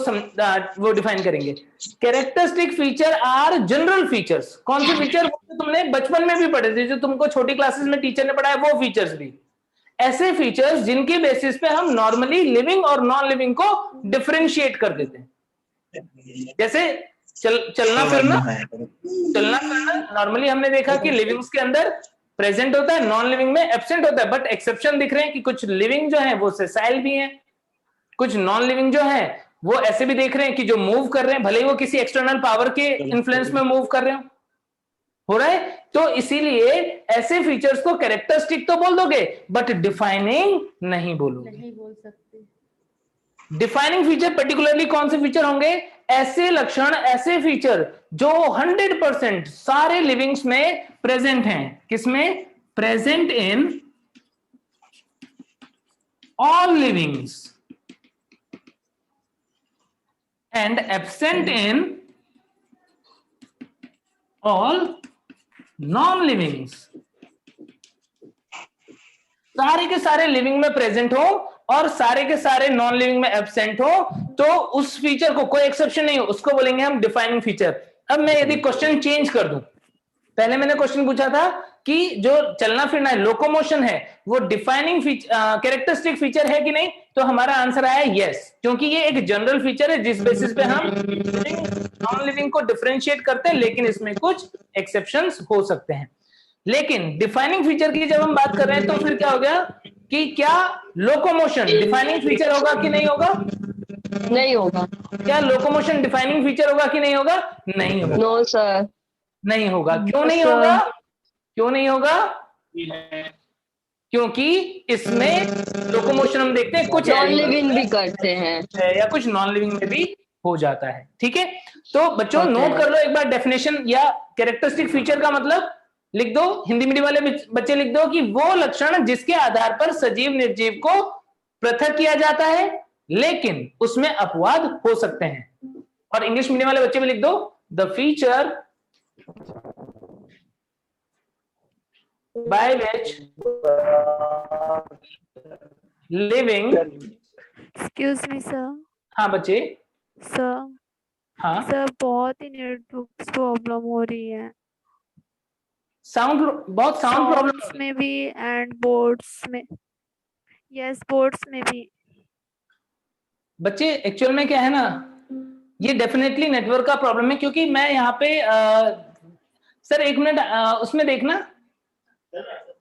वो डिफाइन करेंगे? Characteristic feature or general features. कौन से फीचर? तुमने बचपन में भी पढ़े थे, जो तुमको छोटी क्लासेस में टीचर ने पढ़ाया वो फीचर्स भी। ऐसे फीचर्स जिनके बेसिस पे हम नॉर्मली लिविंग और नॉन लिविंग को डिफरेंशिएट कर देते हैं। जैसे चलना फिरना नॉर्मली हमने देखा कि लिविंग्स के अंदर प्रेजेंट होता है, नॉन लिविंग में एब्सेंट होता है। बट एक्सेप्शन दिख रहे हैं कि कुछ लिविंग जो है वो सेसाइल भी हैं, कुछ नॉन लिविंग जो है वो ऐसे भी देख रहे हैं कि जो मूव कर रहे हैं, भले ही वो किसी एक्सटर्नल पावर के इन्फ्लुएंस में मूव कर रहे हो रहा है। तो इसीलिए ऐसे फीचर्स को कैरेक्टरिस्टिक तो बोल दोगे बट डिफाइनिंग नहीं बोलोगे। नहीं बोल सकते। डिफाइनिंग फीचर पर्टिकुलरली कौन से फीचर होंगे? ऐसे लक्षण, ऐसे फीचर जो 100% सारे लिविंग्स में प्रेजेंट हैं। किसमें? Present in all livings and absent in all non livings. सारे के सारे लिविंग में प्रेजेंट हो और सारे के सारे नॉन लिविंग में एब्सेंट हो, तो उस फीचर को, कोई एक्सेप्शन नहीं हो, उसको बोलेंगे हम डिफाइनिंग फीचर। अब मैं यदि क्वेश्चन चेंज कर दूं, पहले मैंने क्वेश्चन पूछा था कि जो चलना फिरना है, लोकोमोशन है, वो डिफाइनिंग कैरेक्टरिस्टिक फीचर है कि नहीं, तो हमारा आंसर आया यस, क्योंकि ये एक जनरल फीचर है जिस बेसिस पे हम नॉन लिविंग को डिफरेंशिएट करते हैं, लेकिन इसमें कुछ एक्सेप्शंस हो सकते हैं। लेकिन डिफाइनिंग फीचर की जब हम बात कर रहे हैं तो फिर क्या हो गया कि क्या लोकोमोशन डिफाइनिंग फीचर होगा कि नहीं होगा? नहीं होगा। क्या लोकोमोशन डिफाइनिंग फीचर होगा कि नहीं होगा? नहीं होगा। No sir. नहीं होगा। क्यों नहीं sir. होगा? क्यों नहीं होगा? क्योंकि इसमें लोकोमोशन हम देखते हैं कुछ नॉन लिविंग भी करते हैं या कुछ नॉन लिविंग में भी हो जाता है। ठीक है, तो बच्चों Okay. नोट कर लो एक बार डेफिनेशन या कैरेक्टरिस्टिक फीचर का मतलब लिख दो। हिंदी मीडियम वाले बच्चे लिख दो कि वो लक्षण जिसके आधार पर सजीव निर्जीव को पृथक किया जाता है, लेकिन उसमें अपवाद हो सकते हैं। और इंग्लिश मीडियम वाले बच्चे भी लिख दो the feature by which living। Excuse me sir. हाँ बच्चे। सर हाँ, सर बहुत ही नेटवर्क प्रॉब्लम हो रही है। साउंड, बहुत साउंड प्रॉब्लम Sounds में भी एंड बोर्ड्स में। यस, बोर्ड्स में भी। बच्चे। एक्चुअल में क्या है ना, ये डेफिनेटली नेटवर्क का प्रॉब्लम है, क्योंकि मैं यहाँ पे सर एक मिनट उसमें देखना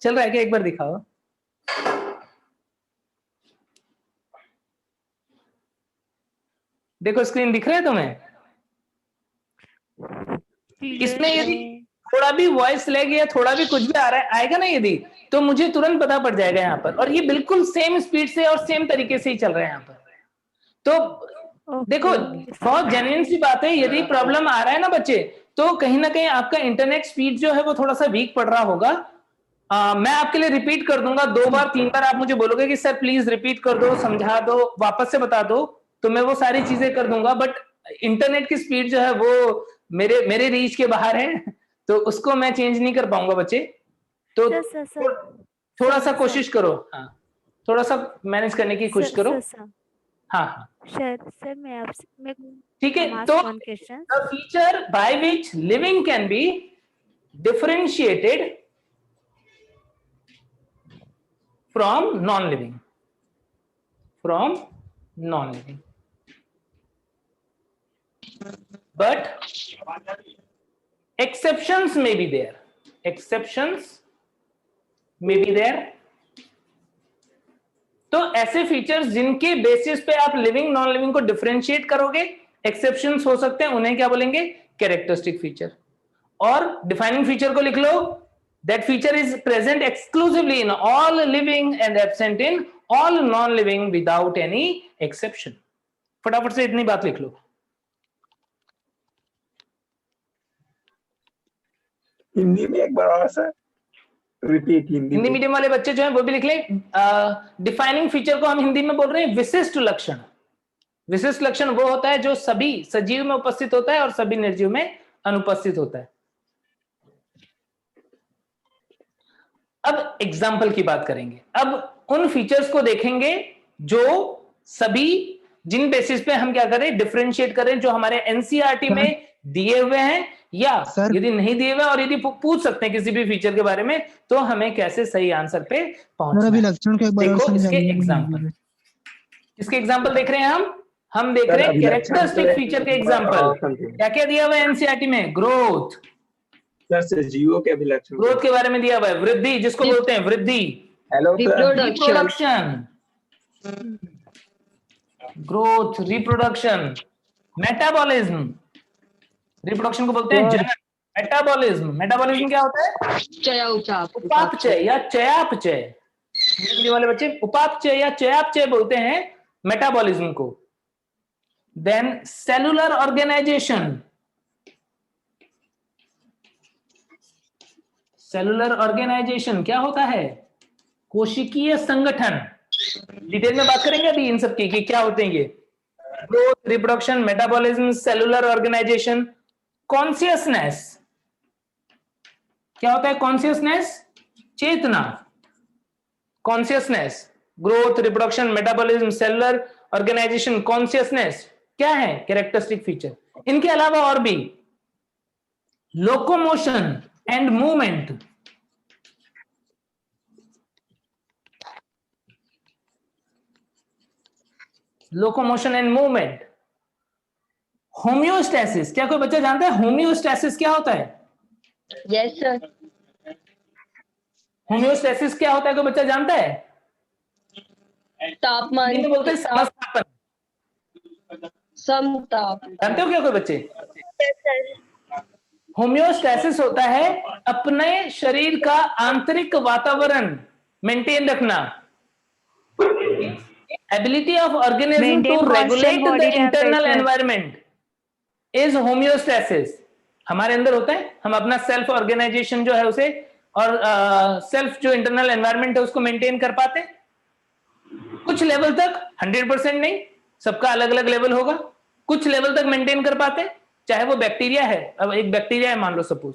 चल रहा है क्या, एक बार दिखाओ। देखो स्क्रीन दिख रहा है तुम्हें? इसमें यदि थोड़ा भी वॉइस लैग या थोड़ा भी कुछ भी आ रहा है, आएगा ना यदि, तो मुझे तुरंत पता पड़ जाएगा यहाँ पर। और ये बिल्कुल सेम स्पीड से और सेम तरीके से ही चल रहा है यहाँ पर। तो देखो बहुत जेन्युइन सी बात है, यदि प्रॉब्लम आ रहा है ना बच्चे, तो कहीं ना कहीं आपका इंटरनेट स्पीड जो है वो थोड़ा सा वीक पड़ रहा होगा। मैं आपके लिए रिपीट कर दूंगा 2 बार 3 बार, आप मुझे बोलोगे कि सर प्लीज रिपीट कर दो, समझा दो, वापस से बता दो, तो मैं वो सारी चीजें कर दूंगा। बट इंटरनेट की स्पीड जो है वो मेरे रीच के बाहर है, तो उसको मैं चेंज नहीं कर पाऊंगा बच्चे। तो थोड़ा सा कोशिश करो, हाँ थोड़ा सा मैनेज करने की कोशिश करो। हाँ हाँ सर मैं आपसे ठीक है। तो the feature by which living can be differentiated from non-living, but exceptions may be there. तो ऐसे फीचर्स जिनके बेसिस पे आप लिविंग नॉन लिविंग को डिफरेंशिएट करोगे, एक्सेप्शंस हो सकते हैं, उन्हें क्या बोलेंगे? Characteristic feature. और डिफाइनिंग फीचर को लिख लो, that feature is present exclusively in all living and absent in all non living without any exception. फटाफट से इतनी बात लिख लो। हिंदी में एक बार और सर रिपीट। हिंदी मीडियम वाले बच्चे जो हैं वो भी लिख लें। डिफाइनिंग फीचर को हम हिंदी में बोल रहे हैं विशिष्ट लक्षण। विशिष्ट लक्षण वो होता है जो सभी सजीव में उपस्थित होता है और सभी निर्जीव में अनुपस्थित होता है। अब एग्जाम्पल की बात करेंगे। अब उन फीचर्स को देखेंगे जो सभी, जिन बेसिस पे हम क्या करें, डिफरेंशिएट करें, जो हमारे एनसीईआरटी में दिए हुए हैं, या यदि नहीं दिए हुए और यदि पूछ सकते हैं किसी भी फीचर के बारे में, तो हमें कैसे सही आंसर पे पहुंचना है। लक्षण को एक बार देखो इसके एग्जाम्पल, इसके एग्जाम्पल देख रहे हैं हम देख रहे हैं कैरेक्टरिस्टिक फीचर के एग्जाम्पल। क्या क्या दिया हुआ है एनसीईआरटी में? ग्रोथ, सजीवों के अभिलक्षण, ग्रोथ के बारे में दिया हुआ है। वृद्धि, जिसको बोलते हैं वृद्धि, reproduction, growth, reproduction, metabolism, reproduction को बोलते हैं जनन, मेटाबॉलिज्म, मेटाबॉलिज्म क्या होता है? चयापचय। उपापचय या चयापचय। हिंदी वाले बच्चे उपापचय या चयापचय बोलते हैं मेटाबॉलिज्म को। Then cellular organisation, cellular organisation क्या होता है? कोशिकीय संगठन। डिटेल में बात करेंगे अभी इन सब की कि क्या होते हैं ये। Growth, reproduction, metabolism, cellular organisation. Consciousness क्या होता है? कॉन्शियसनेस चेतना। Consciousness, growth, reproduction, metabolism, cellular organisation, consciousness क्या है? Characteristic feature. इनके अलावा और भी locomotion and movement, locomotion and movement. Homeostasis, क्या कोई बच्चा जानता है होम्योस्टैसिस क्या होता है? Yes sir. होम्योस्टैसिस क्या होता है? कोई बच्चा जानता है? तापमान हिंदी में बोलते हैं समस्थापन। समताप। जानते हो क्या कोई बच्चे? होम्योस्टैसिस होता है अपने शरीर का आंतरिक वातावरण मेंटेन रखना। Ability of organism to regulate the internal environment is homeostasis. हमारे अंदर होता है, हम अपना सेल्फ ऑर्गेनाइजेशन जो है उसे और सेल्फ जो इंटरनल एनवायरनमेंट है उसको मेंटेन कर पाते। कुछ लेवल तक, 100% नहीं, सबका अलग अलग लेवल होगा। कुछ लेवल तक मेंटेन कर पाते, चाहे वो बैक्टीरिया है। अब एक बैक्टीरिया है मान लो सपोज,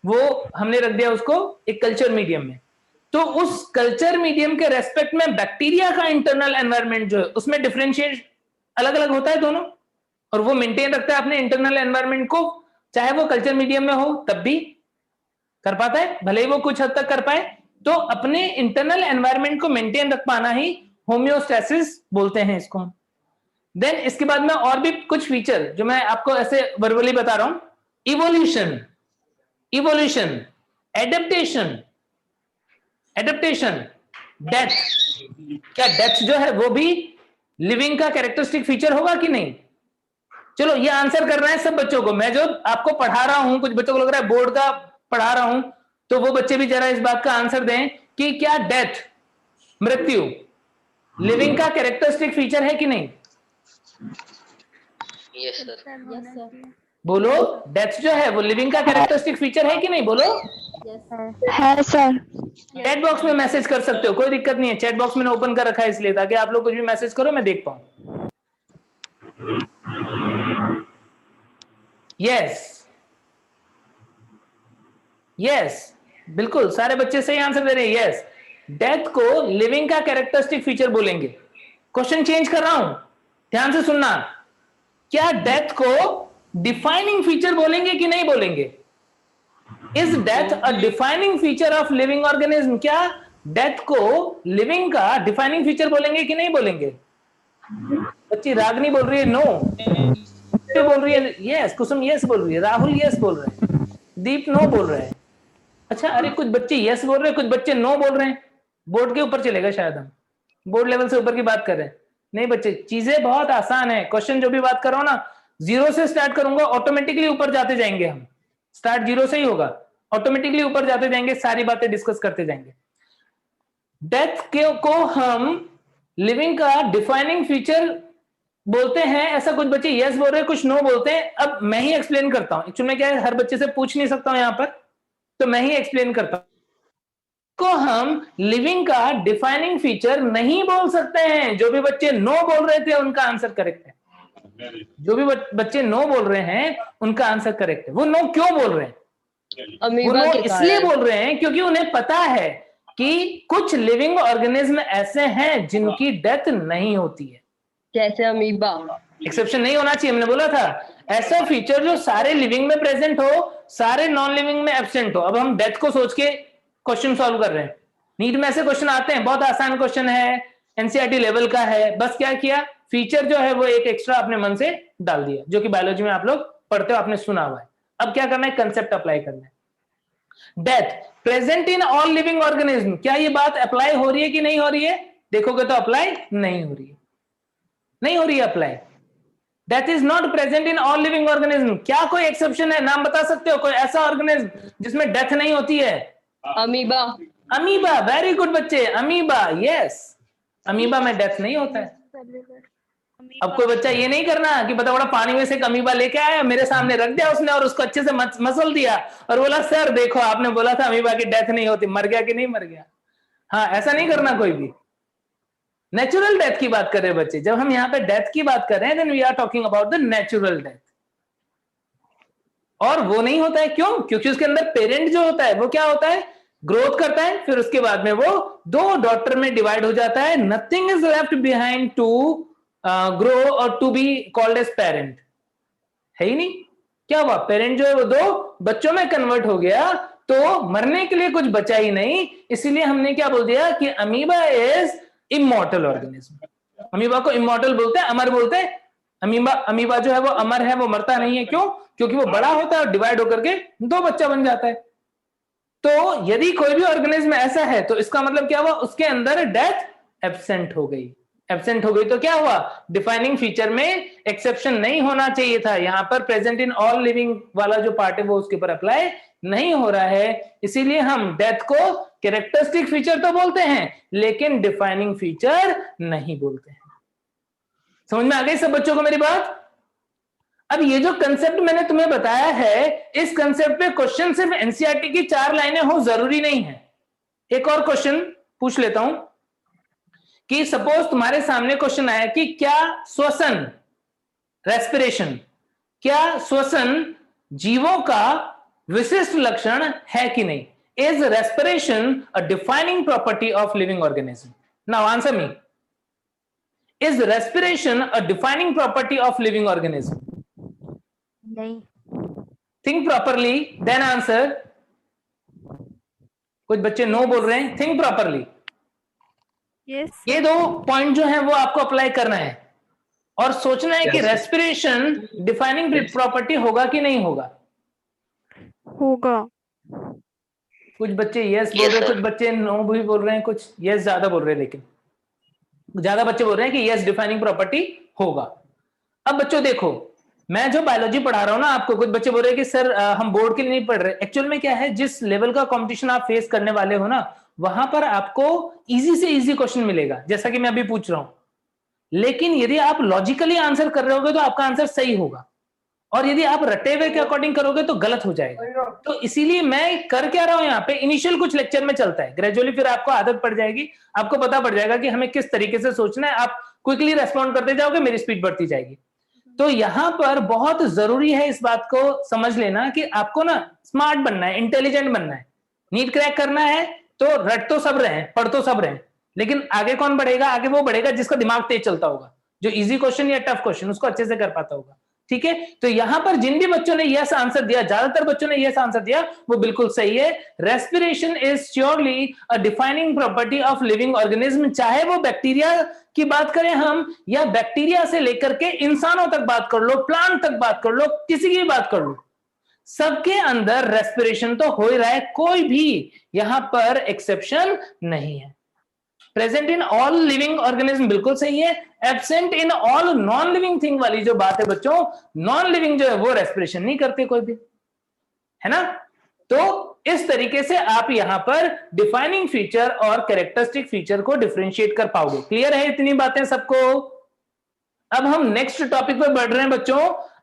वो हमने रख दिया उसको एक कल्चर मीडियम में, तो उस कल्चर मीडियम के रेस्पेक्ट में बैक्टीरिया का इंटरनल एनवायरनमेंट जो है उसमें डिफरेंशिएट अलग अलग होता है दोनों, और वो मेंटेन रखता है अपने इंटरनल एनवायरनमेंट को, चाहे वो कल्चर मीडियम में हो तब भी कर पाता है, भले ही वो कुछ हद तक कर पाए। तो अपने इंटरनल एनवायरनमेंट को मेंटेन रख पाना ही होम्योस्टैसिस बोलते हैं इसको। देन इसके बाद में और भी कुछ फीचर जो मैं आपको ऐसे वर्बली बता रहा हूं। Evolution, evolution, adaptation, adaptation, death. क्या डेथ जो है वो भी लिविंग का कैरेक्टरिस्टिक फीचर होगा कि नहीं? चलो ये आंसर कर रहे हैं सब बच्चों को, मैं जो आपको पढ़ा रहा हूं, कुछ बच्चों को लग रहा है बोर्ड का पढ़ा रहा हूं, तो वो बच्चे भी जरा इस बात का आंसर दें कि क्या डेथ, मृत्यु लिविंग का कैरेक्टरिस्टिक फीचर है कि नहीं? Yes sir. बोलो, डेथ जो है वो लिविंग का कैरेक्टरिस्टिक फीचर है कि नहीं? बोलो। है सर। चैट बॉक्स में मैसेज कर सकते हो, कोई दिक्कत नहीं है। चैट बॉक्स मैंने ओपन कर रखा है इसलिए ताकि आप लोग कुछ भी मैसेज करो मैं देख पाऊं। यस, यस, बिल्कुल सारे बच्चे सही आंसर दे रहे हैं। यस, डेथ को लिविंग का कैरेक्टरिस्टिक फीचर बोलेंगे। क्वेश्चन चेंज कर रहा हूं, ध्यान से सुनना। क्या डेथ को डिफाइनिंग फीचर बोलेंगे कि नहीं बोलेंगे? Is death a defining feature of living organism? क्या डेथ को लिविंग का डिफाइनिंग फीचर बोलेंगे कि नहीं बोलेंगे? बच्ची रागनी बोल रही है नो, बोल रही है यस, कुसुम यस बोल रही है, राहुल यस बोल रहे हैं, दीप नो बोल रहे हैं। अच्छा, अरे कुछ बच्चे यस बोल रहे हैं, कुछ बच्चे नो बोल रहे हैं। बोर्ड के ऊपर चलेगा शायद, हम बोर्ड लेवल से ऊपर की बात कर रहे हैं। नहीं बच्चे, चीजें बहुत आसान है। क्वेश्चन जो भी बात कर रहा हूं ना, 0 से स्टार्ट करूंगा, ऑटोमेटिकली ऊपर जाते जाएंगे। हम स्टार्ट 0 से ही होगा, ऑटोमेटिकली ऊपर जाते जाएंगे, सारी बातें डिस्कस करते जाएंगे। डेथ को हम लिविंग का डिफाइनिंग फीचर बोलते हैं, ऐसा कुछ बच्चे यस बोल रहे हैं, कुछ नो बोलते हैं। अब मैं ही एक्सप्लेन करता हूं, एक्चुअली मैं क्या है, हर बच्चे से पूछ नहीं सकता हूं यहां पर, तो मैं ही एक्सप्लेन करता हूं। को हम लिविंग का डिफाइनिंग फीचर नहीं बोल सकते हैं। जो भी बच्चे नो बोल रहे थे उनका आंसर करेक्ट है। जो भी बच्चे नो बोल रहे हैं उनका आंसर करेक्ट है। वो नो क्यों बोल रहे हैं? वो नो इसलिए बोल रहे हैं क्योंकि उन्हें पता है कि कुछ लिविंग ऑर्गेनिज्म ऐसे हैं जिनकी डेथ नहीं होती है, जैसे अमीबा। एक्सेप्शन नहीं होना चाहिए, हमने बोला था। ऐसा फीचर जो सारे लिविंग में प्रेजेंट हो, सारे नॉन लिविंग में एब्सेंट हो। अब हम डेथ को सोच के क्वेश्चन सॉल्व कर रहे हैं। नीट में ऐसे क्वेश्चन आते हैं, बहुत आसान क्वेश्चन है, एनसीईआरटी लेवल का है। बस क्या किया, फीचर जो है वो एक एक्स्ट्रा अपने मन से डाल दिया, जो कि बायोलॉजी में आप लोग पढ़ते हो, आपने सुना हुआ है। अब क्या करना है, कंसेप्ट अप्लाई करना है। Death present in all living organism, क्या ये बात अप्लाई हो रही है कि नहीं हो रही है? देखोगे तो अप्लाई नहीं हो रही है, नहीं हो रही है apply. That is not present in all living organism. क्या कोई एक्सेप्शन है? नाम बता सकते हो कोई ऐसा ऑर्गेनिज्म जिसमें डेथ नहीं होती है? अमीबा। अमीबा, वेरी गुड बच्चे, अमीबा, यस, अमीबा में डेथ नहीं होता है। अब कोई बच्चा ये नहीं करना कि बता बड़ा पानी में से एक अमीबा लेके आया, मेरे सामने रख दिया उसने और उसको अच्छे से मसल दिया और बोला सर देखो आपने बोला था अमीबा की डेथ नहीं होती, मर गया कि नहीं मर गया? हाँ, ऐसा नहीं करना कोई भी। नेचुरल डेथ की बात कर रहे हैं बच्चे। जब हम यहाँ पे डेथ की बात कर रहे हैं then we are talking about the natural death. और वो नहीं होता है, क्यों? क्योंकि उसके अंदर पेरेंट जो होता है वो क्या होता है? ग्रोथ करता है, फिर उसके बाद में वो 2 डॉटर में डिवाइड हो जाता है। Nothing is left behind to grow और to be called as parent, है ही नहीं। क्या हुआ? पेरेंट जो है वो 2 बच्चों में कन्वर्ट हो गया, तो मरने के लिए कुछ बचा ही नहीं। इसीलिए हमने क्या बोल दिया कि amoeba is immortal organism. Amoeba को इमॉर्टल बोलते हैं, अमर बोलते हैं। अमीबा जो है वो अमर है, वो मरता नहीं है। क्यों? क्योंकि वो बड़ा होता है और डिवाइड होकर के 2 बच्चा बन जाता है। तो यदि कोई भी ऑर्गेनिज्म ऐसा है तो इसका मतलब क्या हुआ? उसके अंदर डेथ एब्सेंट हो गई। एब्सेंट हो गई तो क्या हुआ? डिफाइनिंग फीचर में एक्सेप्शन नहीं होना चाहिए था। यहां पर प्रेजेंट इन ऑल लिविंग वाला जो पार्ट है वो उसके ऊपर अप्लाई नहीं हो रहा है। इसीलिए हम डेथ को कैरेक्टरिस्टिक फीचर तो बोलते हैं लेकिन डिफाइनिंग फीचर नहीं बोलते हैं। समझ में आ गई सब बच्चों को मेरी बात? अब ये जो कंसेप्ट मैंने तुम्हें बताया है, इस कंसेप्ट पे क्वेश्चन सिर्फ एनसीईआरटी की 4 लाइनें हो जरूरी नहीं है। एक और क्वेश्चन पूछ लेता हूं कि सपोज तुम्हारे सामने क्वेश्चन आया कि क्या श्वसन, रेस्पिरेशन, क्या श्वसन जीवों का विशिष्ट लक्षण है कि नहीं? Is respiration a defining property of living organism? Now answer me, is respiration a defining property of living organism? नहीं। Think properly then answer. कुछ बच्चे नो बोल रहे हैं। Think properly. यस। ये 2 पॉइंट जो है वो आपको अप्लाई करना है और सोचना है कि रेस्पिरेशन डिफाइनिंग प्रॉपर्टी होगा कि नहीं होगा। होगा। कुछ बच्चे यस बोल रहे हैं, कुछ बच्चे नो भी बोल रहे हैं, कुछ यस ज्यादा बोल रहे हैं, लेकिन ज्यादा बच्चे बोल रहे हैं कि यस डिफाइनिंग प्रॉपर्टी होगा। अब बच्चों देखो, मैं जो बायोलॉजी पढ़ा रहा हूं ना आपको, कुछ बच्चे बोल रहे हैं कि सर हम बोर्ड के लिए नहीं पढ़ रहे। एक्चुअल में क्या है, जिस लेवल का कंपटीशन आप फेस करने वाले हो ना, वहां पर आपको इजी से इजी क्वेश्चन मिलेगा, जैसा कि मैं अभी पूछ रहा हूं। लेकिन यदि आप लॉजिकली आंसर कर रहे होगे तो आपका आंसर सही होगा, और यदि आप रटे हुए के अकॉर्डिंग करोगे तो गलत हो जाएगा। तो इसीलिए मैं कर क्या रहा हूं यहाँ पे, इनिशियल कुछ लेक्चर में चलता है, ग्रेजुअली फिर आपको आदत पड़ जाएगी, आपको पता पड़ जाएगा कि हमें किस तरीके से सोचना है। आप क्विकली रेस्पॉन्ड करते जाओगे, मेरी स्पीड बढ़ती जाएगी। तो यहां पर बहुत जरूरी है इस बात को समझ लेना कि आपको ना स्मार्ट बनना है, इंटेलिजेंट बनना है। नीट क्रैक करना है तो रट तो सब रहे, पढ़ तो सब रहे, लेकिन आगे कौन बढ़ेगा? आगे वो बढ़ेगा जिसका दिमाग तेज चलता होगा, जो इजी क्वेश्चन या टफ क्वेश्चन उसको अच्छे से कर पाता होगा। ठीक है, तो यहां पर जिन भी बच्चों ने यस आंसर दिया, ज्यादातर बच्चों ने यस आंसर दिया, वो बिल्कुल सही है। Respiration is surely a defining property of living organism. चाहे वो बैक्टीरिया की बात करें हम, या बैक्टीरिया से लेकर के इंसानों तक बात कर लो, प्लांट तक बात कर लो, किसी की भी बात कर लो, सबके अंदर रेस्पिरेशन तो हो ही रहा है, कोई भी यहां पर एक्सेप्शन नहीं है। Present in all living organism बिल्कुल सही है। Absent in all non living thing वाली जो बात है बच्चों, नॉन लिविंग जो है वो रेस्पिरेशन नहीं करते कोई भी, है ना। तो इस तरीके से आप यहां पर डिफाइनिंग फीचर और कैरेक्टरिस्टिक फीचर को डिफरेंशिएट कर पाओगे। क्लियर है इतनी बातें सबको? अब हम नेक्स्ट टॉपिक पर बढ़ रहे हैं बच्चों।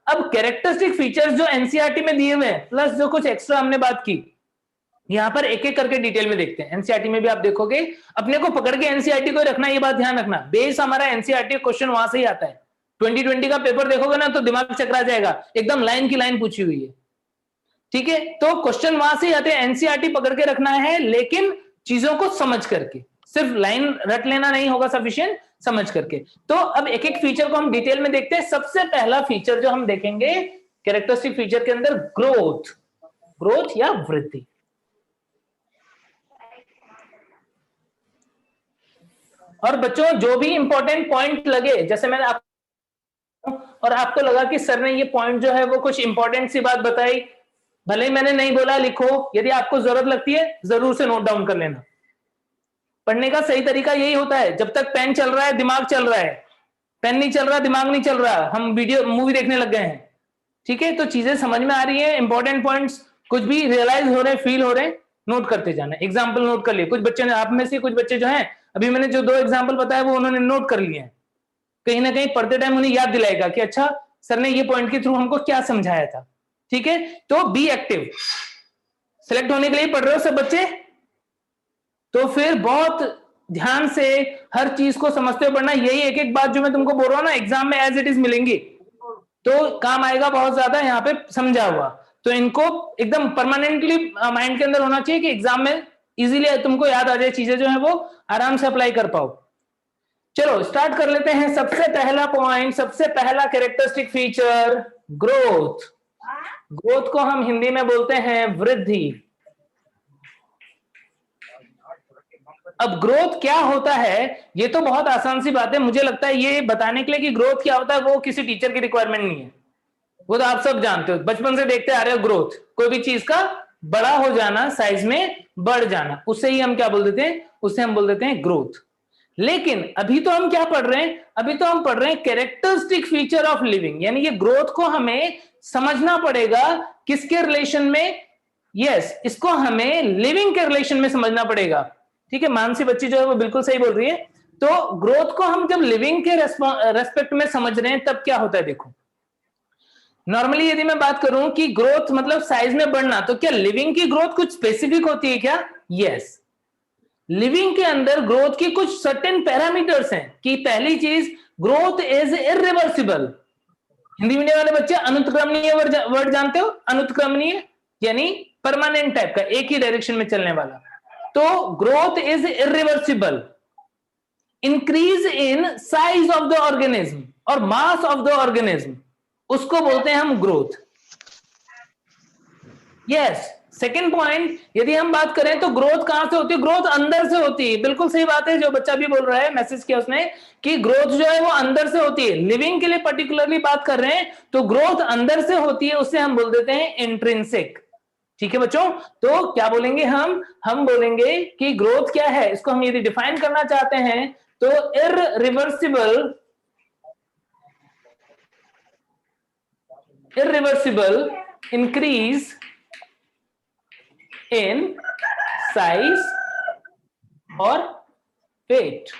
अब कैरेक्टरिस्टिक फीचर्स जो एनसीईआरटी में दिए हुए हैं, प्लस जो कुछ एक्स्ट्रा हमने बात की, यहां पर एक एक करके डिटेल में देखते हैं। एनसीईआरटी में भी आप देखोगे, अपने को पकड़ के एनसीईआरटी को रखना, ये बात ध्यान रखना, बेस हमारा एनसीईआरटी क्वेश्चन वहां से ही आता है। 2020 का पेपर देखोगे ना तो दिमाग चकरा जाएगा, एकदम लाइन की लाइन पूछी हुई है। ठीक है, तो क्वेश्चन वहां से ही आते हैं, एनसीईआरटी पकड़ के रखना है, लेकिन चीजों को समझ करके, सिर्फ लाइन रट लेना नहीं होगा सफिशिएंट, समझ करके। तो अब एक एक फीचर को हम डिटेल में देखते हैं। सबसे पहला फीचर जो हम देखेंगे कैरेक्टरिस्टिक फीचर के अंदर, ग्रोथ, ग्रोथ या वृद्धि। और बच्चों जो भी इंपॉर्टेंट पॉइंट लगे, जैसे मैंने और आपको लगा कि सर ने ये पॉइंट जो है वो कुछ इंपॉर्टेंट सी बात बताई, भले ही मैंने नहीं बोला लिखो, यदि आपको जरूरत लगती है जरूर से नोट डाउन कर लेना। पढ़ने का सही तरीका यही होता है, जब तक पेन चल रहा है दिमाग चल रहा है, पेन नहीं चल रहा, दिमाग नहीं चल रहा, हम वीडियो मूवी देखने लग गए हैं, ठीक है। तो चीजें समझ में आ रही है, इंपॉर्टेंट पॉइंट्स कुछ भी रियलाइज हो रहे हैं, फील हो रहे हैं, नोट करते जाना। एग्जाम्पल नोट कर लिए, कुछ बच्चे ने, आप में से कुछ बच्चे जो हैं, अभी मैंने जो 2 एग्जाम्पल बताया वो उन्होंने नोट कर लिए हैं। कहीं ना कहीं पढ़ते टाइम उन्हें याद दिलाएगा कि अच्छा सर ने ये पॉइंट के थ्रू हमको क्या समझाया था, ठीक है। तो बी एक्टिव, सिलेक्ट होने के लिए पढ़ रहे हो सब बच्चे, तो फिर बहुत ध्यान से हर चीज को समझते हुए पढ़ना। यही एक एक बात जो मैं तुमको बोल रहा हूं ना, एग्जाम में एज इट इज मिलेंगी, तो काम आएगा बहुत ज्यादा यहाँ पे समझा हुआ। तो इनको एकदम परमानेंटली माइंड के अंदर होना चाहिए कि एग्जाम में इजीली तुमको याद आ जाए, चीजें जो है वो आराम से अप्लाई कर पाओ। चलो स्टार्ट कर लेते हैं। सबसे पहला पॉइंट, सबसे पहला कैरेक्टरिस्टिक फीचर, ग्रोथ। ग्रोथ को हम हिंदी में बोलते हैं वृद्धि। अब ग्रोथ क्या होता है, ये तो बहुत आसान सी बात है। मुझे लगता है ये बताने के लिए कि ग्रोथ क्या होता है वो किसी टीचर की रिक्वायरमेंट नहीं है, वो तो आप सब जानते हो, बचपन से देखते आ रहे हो। ग्रोथ कोई भी चीज का बड़ा हो जाना, साइज में बढ़ जाना, उससे ही हम क्या बोल देते हैं, उससे हम बोल देते हैं ग्रोथ। लेकिन अभी तो हम क्या पढ़ रहे हैं, अभी तो हम पढ़ रहे हैं कैरेक्टरिस्टिक फीचर ऑफ लिविंग, यानी ये ग्रोथ को हमें समझना पड़ेगा किसके रिलेशन में, यस, इसको हमें लिविंग के रिलेशन में समझना पड़ेगा, ठीक है। मानसी बच्ची जो है वो बिल्कुल सही बोल रही है। तो ग्रोथ को हम जब लिविंग के रेस्पेक्ट में समझ रहे हैं तब क्या होता है, देखो नॉर्मली यदि मैं बात करूं कि ग्रोथ मतलब साइज में बढ़ना, तो क्या लिविंग की ग्रोथ कुछ स्पेसिफिक होती है क्या? यस, लिविंग के अंदर ग्रोथ की कुछ सर्टेन पैरामीटर्स हैं कि पहली चीज, growth is irreversible. Hindi medium वाले बच्चे अनुत्क्रमणीय वर्ड जानते हो? अनुत्क्रमणीय यानी परमानेंट टाइप का, एक ही डायरेक्शन में चलने वाला। तो growth is irreversible. Increase in size of the organism और मास ऑफ द ऑर्गेनिज्म, उसको बोलते हैं हम ग्रोथ। यस, सेकेंड पॉइंट, यदि हम बात करें तो ग्रोथ कहां से होती है? ग्रोथ अंदर से होती है। बिल्कुल सही बात है, जो बच्चा भी बोल रहा है, मैसेज किया उसने कि ग्रोथ जो है वो अंदर से होती है। लिविंग के लिए पर्टिकुलरली बात कर रहे हैं तो ग्रोथ अंदर से होती है, उसे हम बोल देते हैं इंट्रिंसिक। ठीक है बच्चों, तो क्या बोलेंगे हम बोलेंगे कि ग्रोथ क्या है, इसको हम यदि डिफाइन करना चाहते हैं तो इरिवर्सिबल इंक्रीज इन साइज और वेट।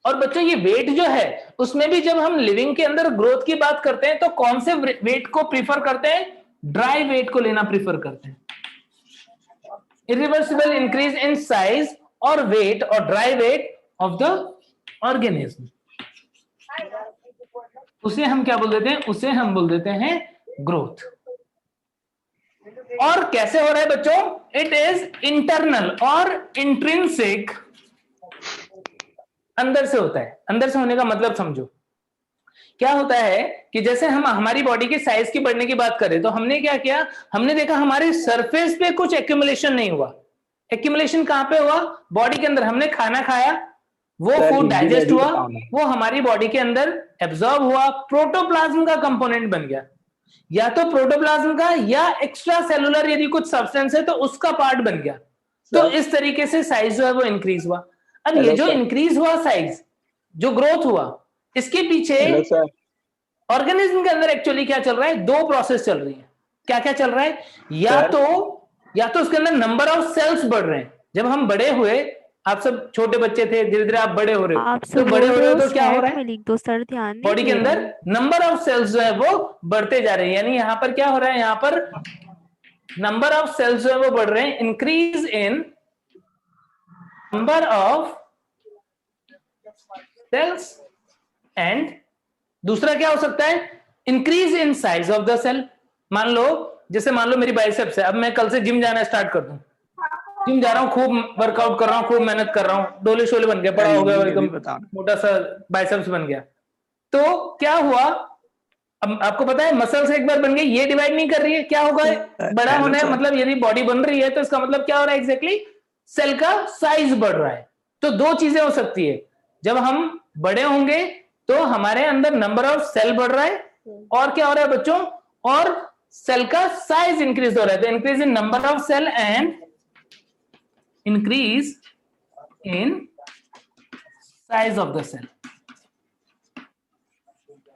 और बच्चों ये वेट जो है उसमें भी जब हम लिविंग के अंदर ग्रोथ की बात करते हैं तो कौन से वेट को प्रीफर करते हैं? ड्राई वेट को लेना प्रीफर करते हैं। इरिवर्सिबल इंक्रीज इन साइज और वेट और dry weight of the organism, उसे हम क्या बोल देते हैं? उसे हम बोल देते हैं ग्रोथ। और कैसे हो रहा है बच्चों? इट इज इंटरनल और इंट्रिंसिक, अंदर से होता है। अंदर से होने का मतलब समझो, क्या होता है कि जैसे हम हमारी बॉडी के साइज की बढ़ने की बात करें तो हमने क्या किया, हमने देखा हमारे सरफेस पे कुछ एक्यूमुलेशन नहीं हुआ। एक्यूमुलेशन कहां पे हुआ? बॉडी के अंदर। हमने खाना खाया, वो फूड डाइजेस्ट हुआ, वो हमारी बॉडी के अंदर एब्जॉर्ब हुआ, प्रोटोप्लाज्म का कंपोनेंट बन गया, या तो प्रोटोप्लाज्म का या एक्स्ट्रा सेलुलर यदि कुछ सब्सटेंस है तो उसका पार्ट बन गया। तो इस तरीके से साइज जो है वो इंक्रीज हुआ। अब ये जो इंक्रीज हुआ साइज, जो ग्रोथ हुआ, इसके पीछे ऑर्गेनिज्म के अंदर एक्चुअली क्या चल रहा है? 2 प्रोसेस चल रही है। क्या क्या चल रहा है? या तो उसके अंदर नंबर ऑफ सेल्स बढ़ रहे हैं। जब हम बड़े हुए, आप सब छोटे बच्चे थे, धीरे धीरे आप बड़े हो रहे हो, तो बड़े हो रहे हो तो क्या हो रहा है? लिख दो सर, ध्यान बॉडी के अंदर नंबर ऑफ सेल्स जो है वो बढ़ते जा रहे हैं। यानी यहां पर क्या हो रहा है? यहां पर नंबर ऑफ सेल्स जो है वो बढ़ रहे हैं। Increase in number of cells and दूसरा क्या हो सकता है? Increase in size of the cell. मान लो मेरी बाइसेप्स है, अब मैं कल से जिम जाना स्टार्ट कर दूं, जिम जा रहा हूं, खूब वर्कआउट कर रहा हूं, खूब मेहनत कर रहा हूं, डोले शोले बन गया, बड़ा हो गया, एकदम मोटा सा बाइसेप्स बन गया। तो क्या हुआ? अब आपको पता है मसल्स एक बार बन गई, ये डिवाइड नहीं कर रही है, क्या होगा? बड़ा होना है, मतलब यदि बॉडी बन रही है तो इसका मतलब क्या हो रहा है एग्जैक्टली? सेल का साइज बढ़ रहा है। तो 2 चीजें हो सकती है, जब हम बड़े होंगे तो हमारे अंदर नंबर ऑफ सेल बढ़ रहा है, और क्या हो रहा है बच्चों? और सेल का साइज इंक्रीज हो रहा है। तो increase in number of cell and increase in size of the cell.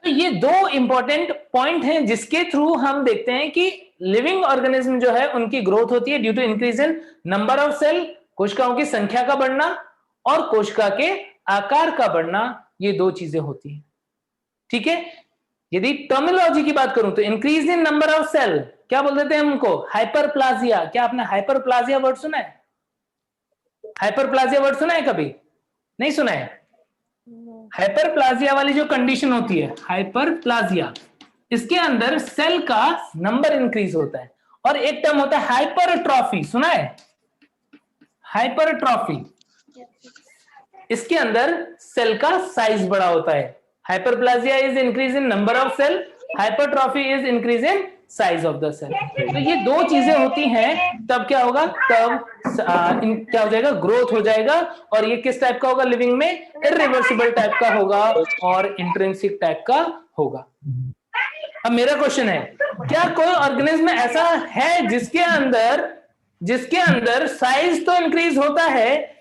तो ये दो इंपॉर्टेंट पॉइंट हैं जिसके थ्रू हम देखते हैं कि लिविंग ऑर्गेनिज्म जो है उनकी ग्रोथ होती है due to increase in number of cell, कोशिकाओं की संख्या का बढ़ना और कोशिका के आकार का बढ़ना, ये दो चीजें होती हैं। ठीक है, यदि टर्मिनोलॉजी की बात करूं तो increase in number of cell क्या बोल देते हैं हमको? हाइपरप्लाजिया। क्या आपने हाइपरप्लाजिया वर्ड सुना है? हाइपरप्लाजिया वर्ड सुना है कभी? नहीं सुना है? हाइपरप्लाजिया वाली जो कंडीशन होती है हाइपरप्लाजिया, इसके अंदर सेल का नंबर इंक्रीज होता है। और एक टर्म होता है हाइपरट्रॉफी, सुना है? हाइपरट्रॉफी, इसके अंदर सेल का साइज बड़ा होता है। Hyperplasia is increase in number of cell, hypertrophy is increase in size of the cell. तो ये दो चीजें होती हैं, तब क्या होगा? तब क्या हो जाएगा? ग्रोथ हो जाएगा। और ये किस टाइप का होगा? लिविंग में इरिवर्सिबल टाइप का होगा और इंट्रिंसिक टाइप का होगा। अब मेरा क्वेश्चन है, क्या कोई ऑर्गेनिज्म ऐसा है जिसके अंदर साइज तो इंक्रीज होता है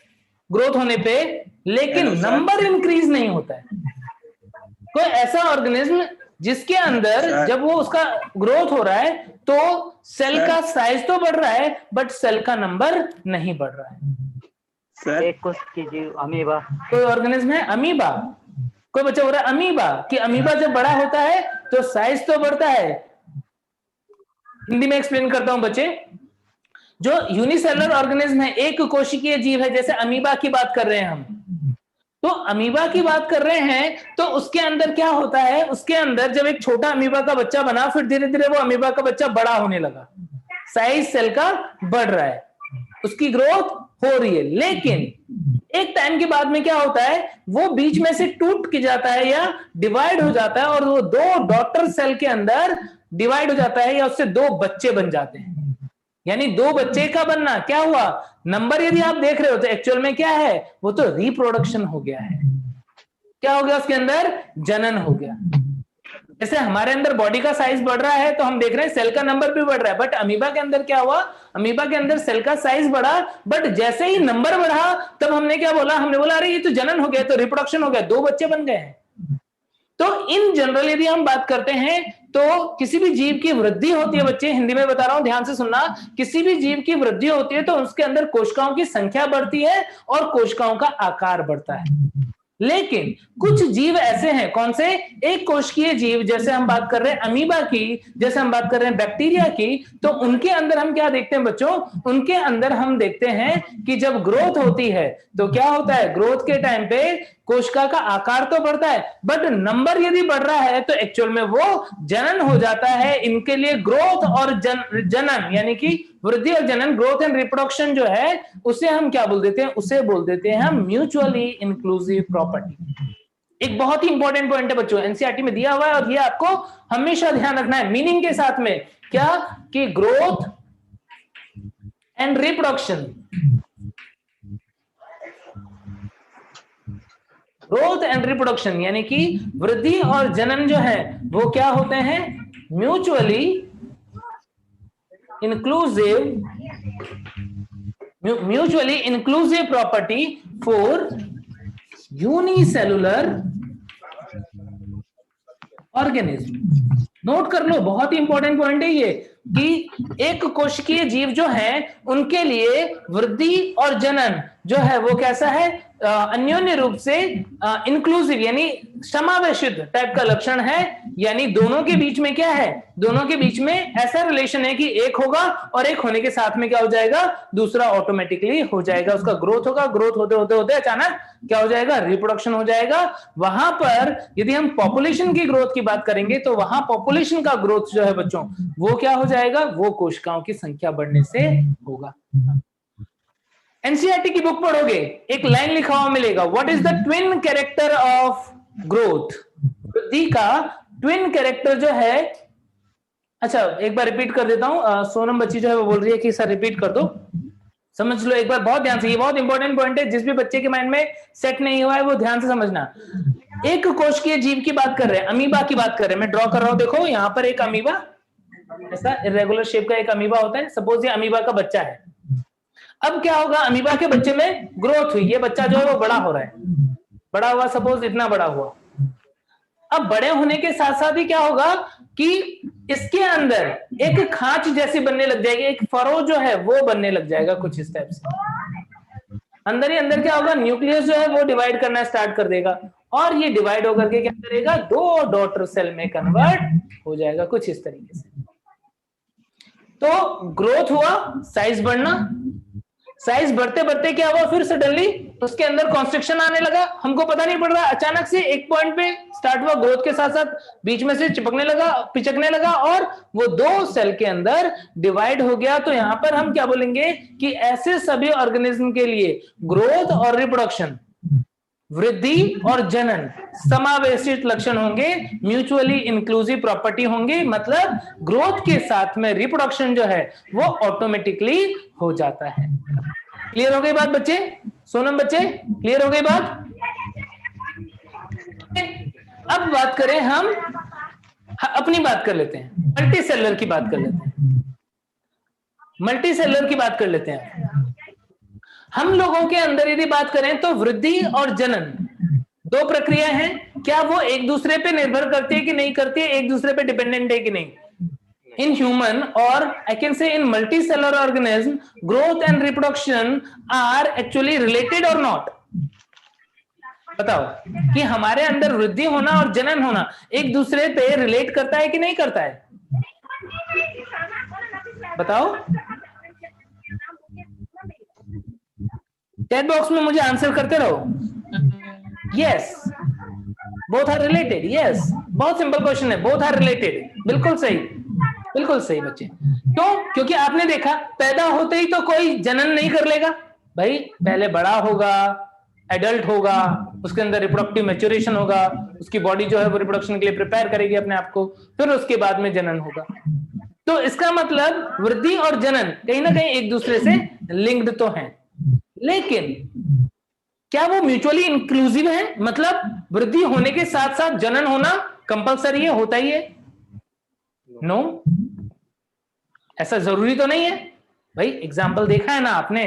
ग्रोथ होने पे, लेकिन नंबर इंक्रीज नहीं होता है? कोई ऐसा ऑर्गेनिज्म जिसके अंदर जब वो उसका ग्रोथ हो रहा है तो सेल का साइज तो बढ़ रहा है बट सेल का नंबर नहीं बढ़ रहा है? एक कीजिए अमीबा। कोई ऑर्गेनिज्म है अमीबा? कोई बच्चा बोल रहा है अमीबा, कि अमीबा जब बड़ा होता है तो साइज तो बढ़ता है। हिंदी में एक्सप्लेन करता हूं बच्चे। जो यूनिसेलुलर ऑर्गेनिज्म है, एक कोशिकीय जीव है, जैसे अमीबा की बात कर रहे हैं हम, तो अमीबा की बात कर रहे हैं तो उसके अंदर क्या होता है? उसके अंदर जब एक छोटा अमीबा का बच्चा बना, फिर धीरे धीरे वो अमीबा का बच्चा बड़ा होने लगा, साइज सेल का बढ़ रहा है, उसकी ग्रोथ हो रही है। लेकिन एक टाइम के बाद में क्या होता है? वो बीच में से टूट के जाता है या डिवाइड हो जाता है और वो दो डॉटर सेल के अंदर डिवाइड हो जाता है या उससे दो बच्चे बन जाते हैं। यानी दो बच्चे का बनना क्या हुआ? नंबर यदि आप देख रहे हो तो एक्चुअल में क्या है? वो तो रिप्रोडक्शन हो गया है। क्या हो गया? उसके अंदर जनन हो गया। जैसे हमारे अंदर बॉडी का साइज बढ़ रहा है तो हम देख रहे हैं सेल का नंबर भी बढ़ रहा है, बट अमीबा के अंदर क्या हुआ? अमीबा के अंदर सेल का साइज बढ़ा, बट जैसे ही नंबर बढ़ा तब हमने क्या बोला? हमने बोला अरे ये तो जनन हो गया, तो रिप्रोडक्शन हो गया, दो बच्चे बन गए हैं। तो इन जनरल यदि हम बात करते हैं तो किसी भी जीव की वृद्धि होती है, बच्चे हिंदी में बता रहा हूं, ध्यान से सुनना, किसी भी जीव की वृद्धि होती है तो उसके अंदर कोशिकाओं की संख्या बढ़ती है और कोशिकाओं का आकार बढ़ता है। लेकिन कुछ जीव ऐसे हैं, कौन से? एक कोशिकीय जीव, जैसे हम बात कर रहे हैं अमीबा की, जैसे हम बात कर रहे हैं बैक्टीरिया की, तो उनके अंदर हम क्या देखते हैं बच्चों? उनके अंदर हम देखते हैं कि जब ग्रोथ होती है तो क्या होता है? ग्रोथ के टाइम पे कोशिका का आकार तो बढ़ता है, बट नंबर यदि बढ़ रहा है तो एक्चुअल में वो जनन हो जाता है। इनके लिए ग्रोथ और जनन यानी कि वृद्धि और जनन, ग्रोथ एंड रिप्रोडक्शन जो है उसे हम क्या बोल देते हैं? उसे बोल देते हैं हम म्यूचुअली इंक्लूसिव प्रॉपर्टी। एक बहुत ही इंपॉर्टेंट पॉइंट है बच्चों, एनसीईआरटी में दिया हुआ है और ये आपको हमेशा ध्यान रखना है मीनिंग के साथ में। क्या? कि growth and reproduction, growth and reproduction यानी कि वृद्धि और जनन जो है वो क्या होते हैं? Mutually inclusive property for unicellular organism. Note कर लो, बहुत ही इंपॉर्टेंट पॉइंट है ये, कि एक कोशिकीय जीव जो है उनके लिए वृद्धि और जनन जो है वो कैसा है? अन्योन्य रूप से इंक्लूसिव यानी समावेशित टाइप का लक्षण है। यानी दोनों के बीच में क्या है? दोनों के बीच में ऐसा रिलेशन है कि एक होगा और एक होने के साथ में क्या हो जाएगा? दूसरा ऑटोमेटिकली हो जाएगा। उसका ग्रोथ होगा, ग्रोथ होते होते होते अचानक क्या हो जाएगा? रिप्रोडक्शन हो जाएगा। वहां पर यदि हम पॉपुलेशन की ग्रोथ की बात करेंगे तो वहां पॉपुलेशन का ग्रोथ जो है बच्चों वो क्या हो जाएगा? वो कोशिकाओं की संख्या बढ़ने से होगा। एनसीईआरटी की बुक पढ़ोगे, एक लाइन लिखा हुआ मिलेगा, what is the twin character of growth? वृद्धि का ट्विन कैरेक्टर जो है, अच्छा एक बार रिपीट कर देता हूं, सोनम बच्ची जो है वो बोल रही है कि सर रिपीट कर दो, समझ लो एक बार बहुत ध्यान से, ये बहुत इंपॉर्टेंट पॉइंट है, जिस भी बच्चे के माइंड में सेट नहीं हुआ है वो ध्यान से समझना। एक कोशिकीय जीव की बात कर रहे हैं, अमीबा की बात कर रहे हैं, मैं ड्रॉ कर रहा हूं, देखो यहां पर एक अमीबा, ऐसा इरेगुलर शेप का एक अमीबा होता है, सपोज ये अमीबा का बच्चा है। अब क्या होगा? अमीबा के बच्चे में ग्रोथ हुई, ये बच्चा जो है वो बड़ा हो रहा है, बड़ा हुआ, सपोज इतना बड़ा हुआ। अब बड़े होने के साथ साथ ही क्या होगा कि इसके अंदर एक खांच जैसी बनने लग जाएगी, एक फरो जो है वो बनने लग जाएगा कुछ इस टाइप से। अंदर ही अंदर क्या होगा, न्यूक्लियस जो है वो डिवाइड करना स्टार्ट कर देगा और ये डिवाइड होकर के क्या करेगा, 2 डॉटर सेल में कन्वर्ट हो जाएगा कुछ इस तरीके से। तो ग्रोथ हुआ, साइज बढ़ना, साइज बढ़ते बढ़ते क्या हुआ, फिर सडनली उसके अंदर कॉन्स्ट्रिक्शन आने लगा, हमको पता नहीं पड़ रहा, अचानक से एक पॉइंट पे स्टार्ट हुआ, ग्रोथ के साथ साथ बीच में से चिपकने लगा, पिचकने लगा और वो 2 सेल के अंदर डिवाइड हो गया। तो यहां पर हम क्या बोलेंगे कि ऐसे सभी ऑर्गेनिज्म के लिए ग्रोथ और रिप्रोडक्शन, वृद्धि और जनन समावेशित लक्षण होंगे, म्यूचुअली इंक्लूसिव प्रॉपर्टी होंगे, मतलब ग्रोथ के साथ में रिप्रोडक्शन जो है वो ऑटोमेटिकली हो जाता है। क्लियर हो गई बात बच्चे? सोनम बच्चे क्लियर हो गई बात? अब बात करें हम अपनी बात कर लेते हैं, मल्टी सेलर की बात कर लेते हैं, मल्टी सेलर की बात कर लेते हैं। हम लोगों के अंदर यदि बात करें तो वृद्धि और जनन 2 प्रक्रिया हैं, क्या वो एक दूसरे पे निर्भर करती है कि नहीं करती है, एक दूसरे पे डिपेंडेंट है कि नहीं? In human, or I can say in multicellular organism, growth and reproduction are actually related or not? बताओ कि हमारे अंदर वृद्धि होना और जनन होना एक दूसरे पे रिलेट करता है कि नहीं करता है? बताओ, चैट बॉक्स में मुझे आंसर करते रहो। Yes, both are related. Yes, बहुत सिंपल क्वेश्चन है, बोथ आर रिलेटेड। बिल्कुल सही, बिल्कुल सही बच्चे। क्यों? क्योंकि आपने देखा पैदा होते ही तो कोई जनन नहीं कर लेगा भाई, पहले बड़ा होगा, एडल्ट होगा, उसके अंदर रिप्रोडक्टिव मैच्योरेशन होगा, उसकी बॉडी जो है वो रिप्रोडक्शन के लिए प्रिपेयर करेगी अपने आप को, फिर उसके बाद में जनन होगा। तो इसका मतलब वृद्धि और जनन कहीं ना कहीं एक दूसरे से लिंक्ड तो हैं, लेकिन क्या वो म्यूचुअली इंक्लूसिव है? मतलब वृद्धि होने के साथ साथ जनन होना कंपलसरी है, होता ही है? नो, ऐसा जरूरी तो नहीं है भाई। एग्जाम्पल देखा है ना आपने,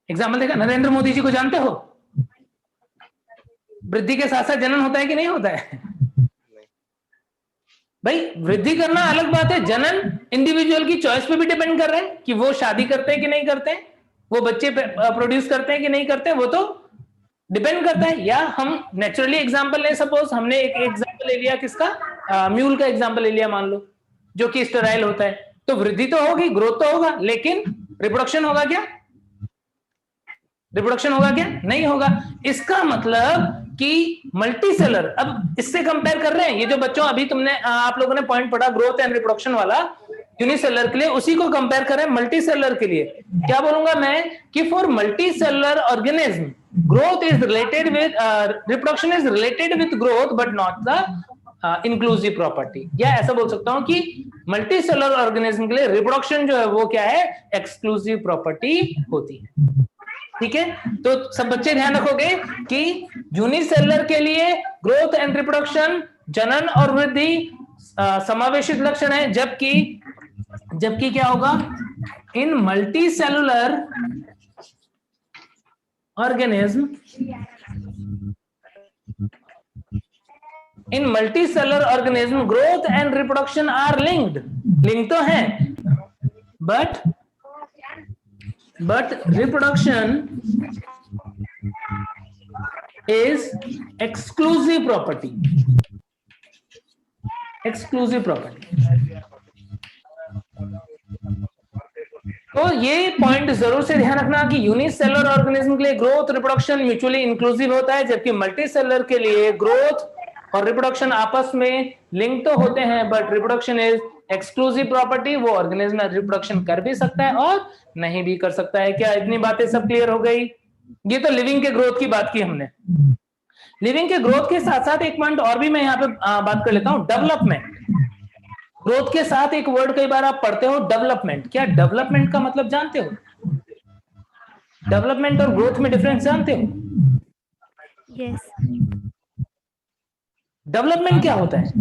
एग्जाम्पल देखा, नरेंद्र मोदी जी को जानते हो? वृद्धि के साथ साथ जनन होता है कि नहीं होता है? भाई वृद्धि करना अलग बात है, जनन इंडिविजुअल की चॉइस पे भी डिपेंड कर रहा है कि वो शादी करते हैं कि नहीं करते हैं, वो बच्चे प्रोड्यूस करते हैं कि नहीं करते हैं, वो तो डिपेंड करता है। या हम नेचुरली एग्जांपल ले, सपोज हमने एक एग्जांपल ले लिया किसका, म्यूल का एग्जांपल ले लिया मान लो, जो कि स्टेराइल होता है, तो वृद्धि तो होगी, ग्रोथ तो होगा, लेकिन रिप्रोडक्शन होगा क्या? रिप्रोडक्शन होगा क्या? नहीं होगा। इसका मतलब कि मल्टी सेलर, अब इससे कंपेयर कर रहे हैं, ये जो बच्चों अभी तुमने आप लोगों ने पॉइंट पढ़ा ग्रोथ एंड रिप्रोडक्शन वाला यूनिसेलर के लिए, उसी को कंपेयर कर रहे हैं मल्टी सेलर के लिए। क्या बोलूंगा मैं कि for multi cellular organism growth is related with reproduction is related with growth but not the inclusive property. या ऐसा बोल सकता हूं कि मल्टी सेलर ऑर्गेनिज्म के लिए रिप्रोडक्शन जो है वो क्या है, एक्सक्लूसिव प्रॉपर्टी होती है। ठीक है, तो सब बच्चे ध्यान रखोगे कि यूनिसेलर के लिए ग्रोथ एंड रिप्रोडक्शन, जनन और वृद्धि समावेशित लक्षण है, जबकि क्या होगा, in multicellular organism, in multicellular organism growth and reproduction are linked, link तो है, but reproduction is exclusive property, exclusive property। तो ये पॉइंट जरूर से ध्यान रखना कि यूनिसेलुलर ऑर्गेनिज्म के लिए ग्रोथ रिप्रोडक्शन म्यूचुअली इंक्लूसिव होता है, जबकि मल्टी सेलुलर के लिए ग्रोथ और रिप्रोडक्शन आपस में लिंक तो होते हैं, but reproduction is exclusive property. वो ऑर्गेनिज्म रिप्रोडक्शन कर भी सकता है और नहीं भी कर सकता है। क्या इतनी बातें सब क्लियर हो गई? ये तो लिविंग के ग्रोथ की बात की हमने। लिविंग के ग्रोथ के साथ साथ एक पॉइंट और भी मैं यहाँ पे बात कर लेता हूं, डेवलपमेंट। ग्रोथ के साथ एक वर्ड कई बार आप पढ़ते हो, डेवलपमेंट। क्या डेवलपमेंट का मतलब जानते हो? डेवलपमेंट और ग्रोथ में डिफरेंस जानते हो? यस। डेवलपमेंट क्या होता है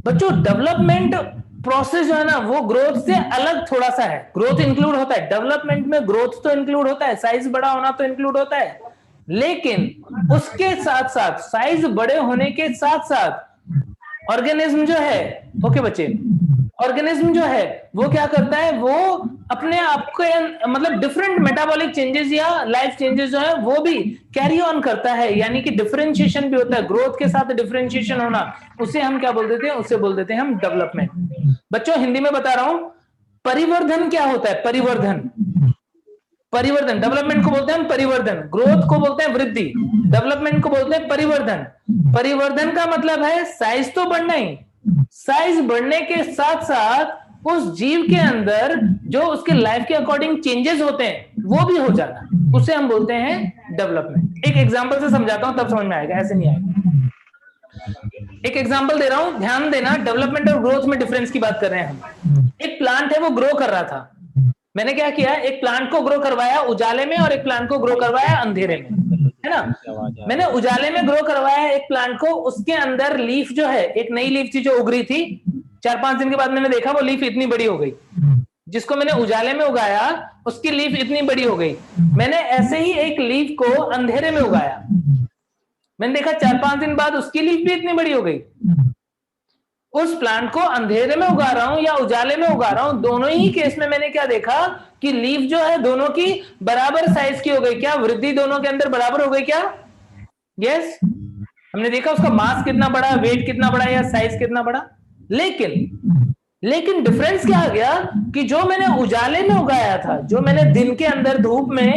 बच्चों? डेवलपमेंट प्रोसेस जो है ना वो ग्रोथ से अलग थोड़ा सा है। ग्रोथ इंक्लूड होता है डेवलपमेंट में, ग्रोथ तो इंक्लूड होता है, साइज बड़ा होना तो इंक्लूड होता है, लेकिन उसके साथ साथ साइज बड़े होने के साथ साथ ऑर्गेनिज्म जो है, ओके बच्चे, ऑर्गेनिज्म जो है वो क्या करता है, वो अपने आप के मतलब डिफरेंट मेटाबॉलिक चेंजेस या लाइफ चेंजेस जो है वो भी कैरी ऑन करता है, यानी कि डिफरेंशिएशन भी होता है, ग्रोथ के साथ डिफरेंशिएशन होना, उसे हम क्या बोल देते हैं, उसे बोल देते हैं हम डेवलपमेंट। बच्चों हिंदी में बता रहा हूं, परिवर्धन क्या होता है, परिवर्धन, परिवर्धन, डेवलपमेंट को बोलते हैं हम परिवर्धन, ग्रोथ को बोलते हैं वृद्धि, डेवलपमेंट को बोलते हैं परिवर्धन। परिवर्धन का मतलब है साइज तो बढ़ना ही, साइज बढ़ने के साथ साथ उस जीव के अंदर जो उसके लाइफ के अकॉर्डिंग चेंजेस होते हैं वो भी हो जाना, उसे हम बोलते हैं डेवलपमेंट। एक एग्जांपल से समझाता हूं तब समझ में आएगा, ऐसे नहीं आएगा। एक एग्जांपल दे रहा हूं, ध्यान देना, डेवलपमेंट और ग्रोथ में डिफरेंस की बात कर रहे हैं हम। एक प्लांट है वो ग्रो कर रहा था, मैंने क्या किया, एक प्लांट को ग्रो करवाया उजाले में और एक प्लांट को ग्रो करवाया अंधेरे में, है ना। मैंने उजाले में ग्रो करवाया एक प्लांट को, उसके अंदर लीफ जो है, एक नई लीफ थी जो उग रही थी, 4-5 दिन के बाद मैंने देखा वो लीफ इतनी बड़ी हो गई। जिसको मैंने उजाले में उगाया उसकी लीफ इतनी बड़ी हो गई। मैंने ऐसे ही एक लीफ को अंधेरे में उगाया, मैंने देखा 4-5 दिन बाद उसकी लीफ भी इतनी बड़ी हो गई। उस प्लांट को अंधेरे में उगा रहा हूं या उजाले में उगा रहा हूं, दोनों ही केस में मैंने क्या देखा कि लीफ जो है दोनों की बराबर साइज की हो गई। क्या वृद्धि दोनों के अंदर बराबर हो गई क्या? यस, हमने देखा उसका मास कितना बड़ा, वेट कितना बड़ा या साइज कितना बड़ा। लेकिन डिफरेंस क्या आ गया कि जो मैंने उजाले में उगाया था, जो मैंने दिन के अंदर धूप में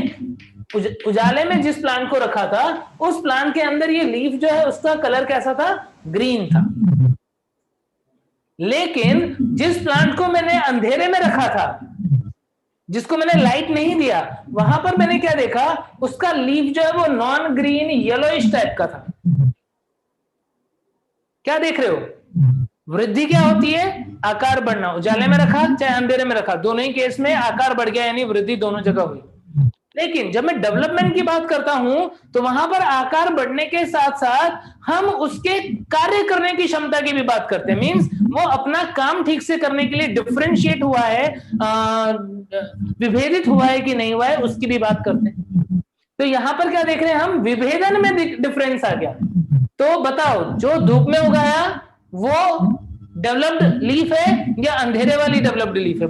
उजाले में जिस प्लांट को रखा था, उस प्लांट के अंदर ये लीफ जो है उसका कलर कैसा था? ग्रीन था। लेकिन जिस प्लांट को मैंने अंधेरे में रखा था, जिसको मैंने लाइट नहीं दिया, वहां पर मैंने क्या देखा, उसका लीफ जो है वो नॉन ग्रीन येलोइश टाइप का था। क्या देख रहे हो? वृद्धि क्या होती है? आकार बढ़ना। उजाले में रखा चाहे अंधेरे में रखा, दोनों ही केस में आकार बढ़ गया, यानी वृद्धि दोनों जगह हुई। लेकिन जब मैं डेवलपमेंट की बात करता हूं तो वहां पर आकार बढ़ने के साथ साथ हम उसके कार्य करने की क्षमता की भी बात करते हैं। मींस वो अपना काम ठीक से करने के लिए डिफरेंशिएट हुआ है, विभेदित हुआ है कि नहीं हुआ है, उसकी भी बात करते हैं। तो यहां पर क्या देख रहे हैं हम? विभेदन में डिफरेंस आ गया। तो बताओ, जो धूप में उगाया वो डेवलप्ड लीफ है या अंधेरे वाली डेवलप्ड लीफ है?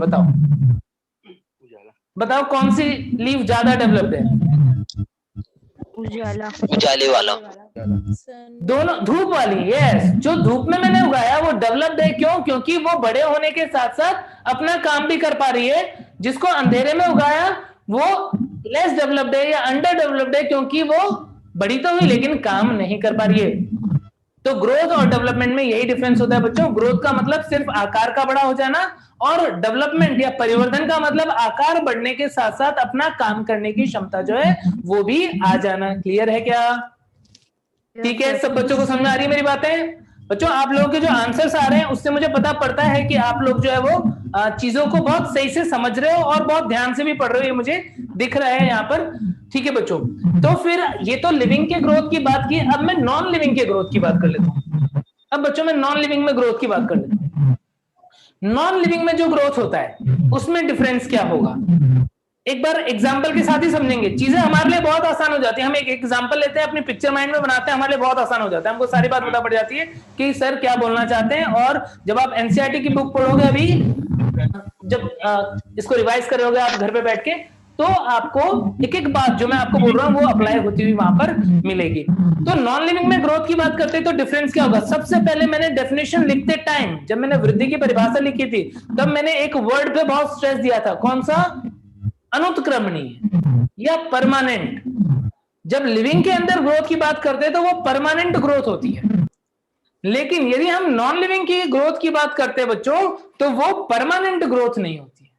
बताओ कौन सी लीफ ज्यादा डेवलप्ड है? उजाला, उजाले वाला। दोनों, धूप वाली। यस, जो धूप में मैंने उगाया वो डेवलप्ड है। क्यों? क्योंकि वो बड़े होने के साथ साथ अपना काम भी कर पा रही है। जिसको अंधेरे में उगाया वो लेस डेवलप्ड है या अंडर डेवलप्ड है, क्योंकि वो बड़ी तो हुई लेकिन काम नहीं कर पा रही है। तो ग्रोथ और डेवलपमेंट में यही डिफरेंस होता है बच्चों। ग्रोथ का मतलब सिर्फ आकार का बड़ा हो जाना, और डेवलपमेंट या परिवर्तन का मतलब आकार बढ़ने के साथ साथ अपना काम करने की क्षमता जो है वो भी आ जाना। क्लियर है क्या? ठीक है, सब बच्चों को समझ में आ रही है मेरी बातें? बच्चों, आप लोगों के जो आंसर्स आ रहे हैं उससे मुझे पता पड़ता है कि आप लोग जो है वो चीजों को बहुत सही से समझ रहे हो और बहुत ध्यान से भी पढ़ रहे हो, ये मुझे दिख रहा है यहाँ पर। ठीक है बच्चों, तो फिर ये तो लिविंग के ग्रोथ की बात की, अब मैं नॉन लिविंग के ग्रोथ की बात कर लेता हूँ। अब बच्चों मैं नॉन लिविंग में ग्रोथ की बात कर लेता हूँ। नॉन लिविंग में जो ग्रोथ होता है उसमें डिफरेंस क्या होगा, एक बार एग्जांपल के साथ ही समझेंगे। चीजें हमारे लिए बहुत आसान हो जाती है। हम एक एग्जांपल लेते हैं, अपनी पिक्चर माइंड में बनाते हैं, हमारे लिए बहुत आसान हो जाता है। हमको सारी बात पता पड़ जाती है कि सर क्या बोलना चाहते हैं। और जब आप एनसीईआरटी की बुक पढ़ोगे, अभी जब इसको रिवाइज करोगे आप घर पे बैठ के, तो आपको एक एक बात जो मैं आपको बोल रहा हूँ वो अप्लाई होती हुई वहां पर मिलेगी। तो नॉन लिविंग में ग्रोथ की बात करते हैं तो डिफरेंस क्या होगा? सबसे पहले मैंने डेफिनेशन लिखते टाइम, जब मैंने वृद्धि की परिभाषा लिखी थी, तब मैंने एक वर्ड पे बहुत स्ट्रेस दिया था। कौन सा? अनुत्क्रमणीय या परमानेंट। जब लिविंग के अंदर ग्रोथ की बात करते हैं तो वो परमानेंट ग्रोथ होती है, लेकिन यदि हम नॉन लिविंग की ग्रोथ की बात करते हैं बच्चों, तो वो परमानेंट ग्रोथ नहीं होती है।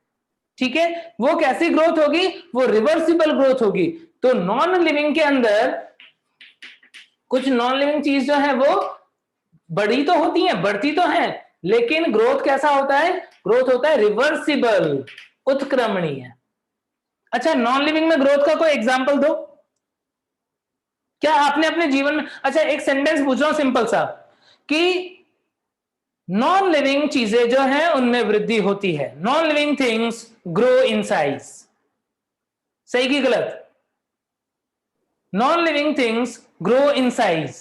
ठीक है, वो कैसी ग्रोथ होगी? वो रिवर्सिबल ग्रोथ होगी। तो नॉन लिविंग के अंदर कुछ नॉन लिविंग चीज जो है वो बड़ी तो होती है, बढ़ती तो है, लेकिन ग्रोथ कैसा होता है? ग्रोथ होता है रिवर्सिबल, उत्क्रमणीय। अच्छा, नॉन लिविंग में ग्रोथ का कोई एग्जांपल दो। क्या आपने अपने जीवन में, अच्छा एक सेंटेंस पूछ रहा हूं सिंपल सा, कि नॉन लिविंग चीजें जो हैं उनमें वृद्धि होती है। Non living things grow in size. सही की गलत? Non living things grow in size.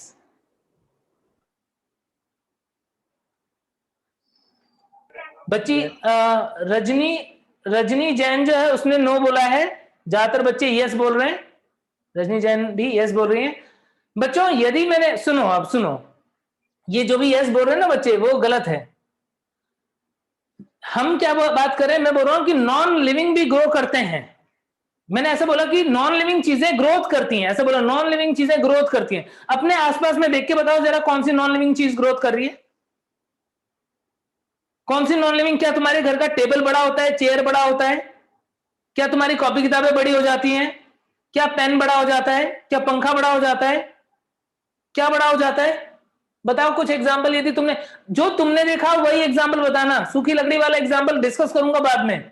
बच्ची रजनी जैन जो है उसने नो बोला है, ज्यादातर बच्चे यस बोल रहे हैं, रजनी जैन भी यस बोल रही हैं। बच्चों यदि मैंने, सुनो अब सुनो, ये जो भी यस बोल रहे हैं ना बच्चे वो गलत है। हम क्या बात कर रहे हैं, मैं बोल रहा हूं कि नॉन लिविंग भी ग्रो करते हैं। मैंने ऐसा बोला कि नॉन लिविंग चीजें ग्रोथ करती हैं, ऐसा बोला नॉन लिविंग चीजें ग्रोथ करती हैं। अपने आसपास में देख के बताओ जरा कौन सी नॉन लिविंग चीज ग्रोथ कर रही है, कौन सी नॉन लिविंग? क्या तुम्हारे घर का टेबल बड़ा होता है, चेयर बड़ा होता है? क्या तुम्हारी कॉपी किताबें बड़ी हो जाती हैं? क्या पेन बड़ा हो जाता है? क्या पंखा बड़ा हो जाता है? क्या बड़ा हो जाता है? बताओ कुछ एग्जाम्पल, यदि तुमने जो तुमने देखा वही एग्जाम्पल बताना। सूखी लकड़ी वाला एग्जाम्पल डिस्कस करूंगा बाद में।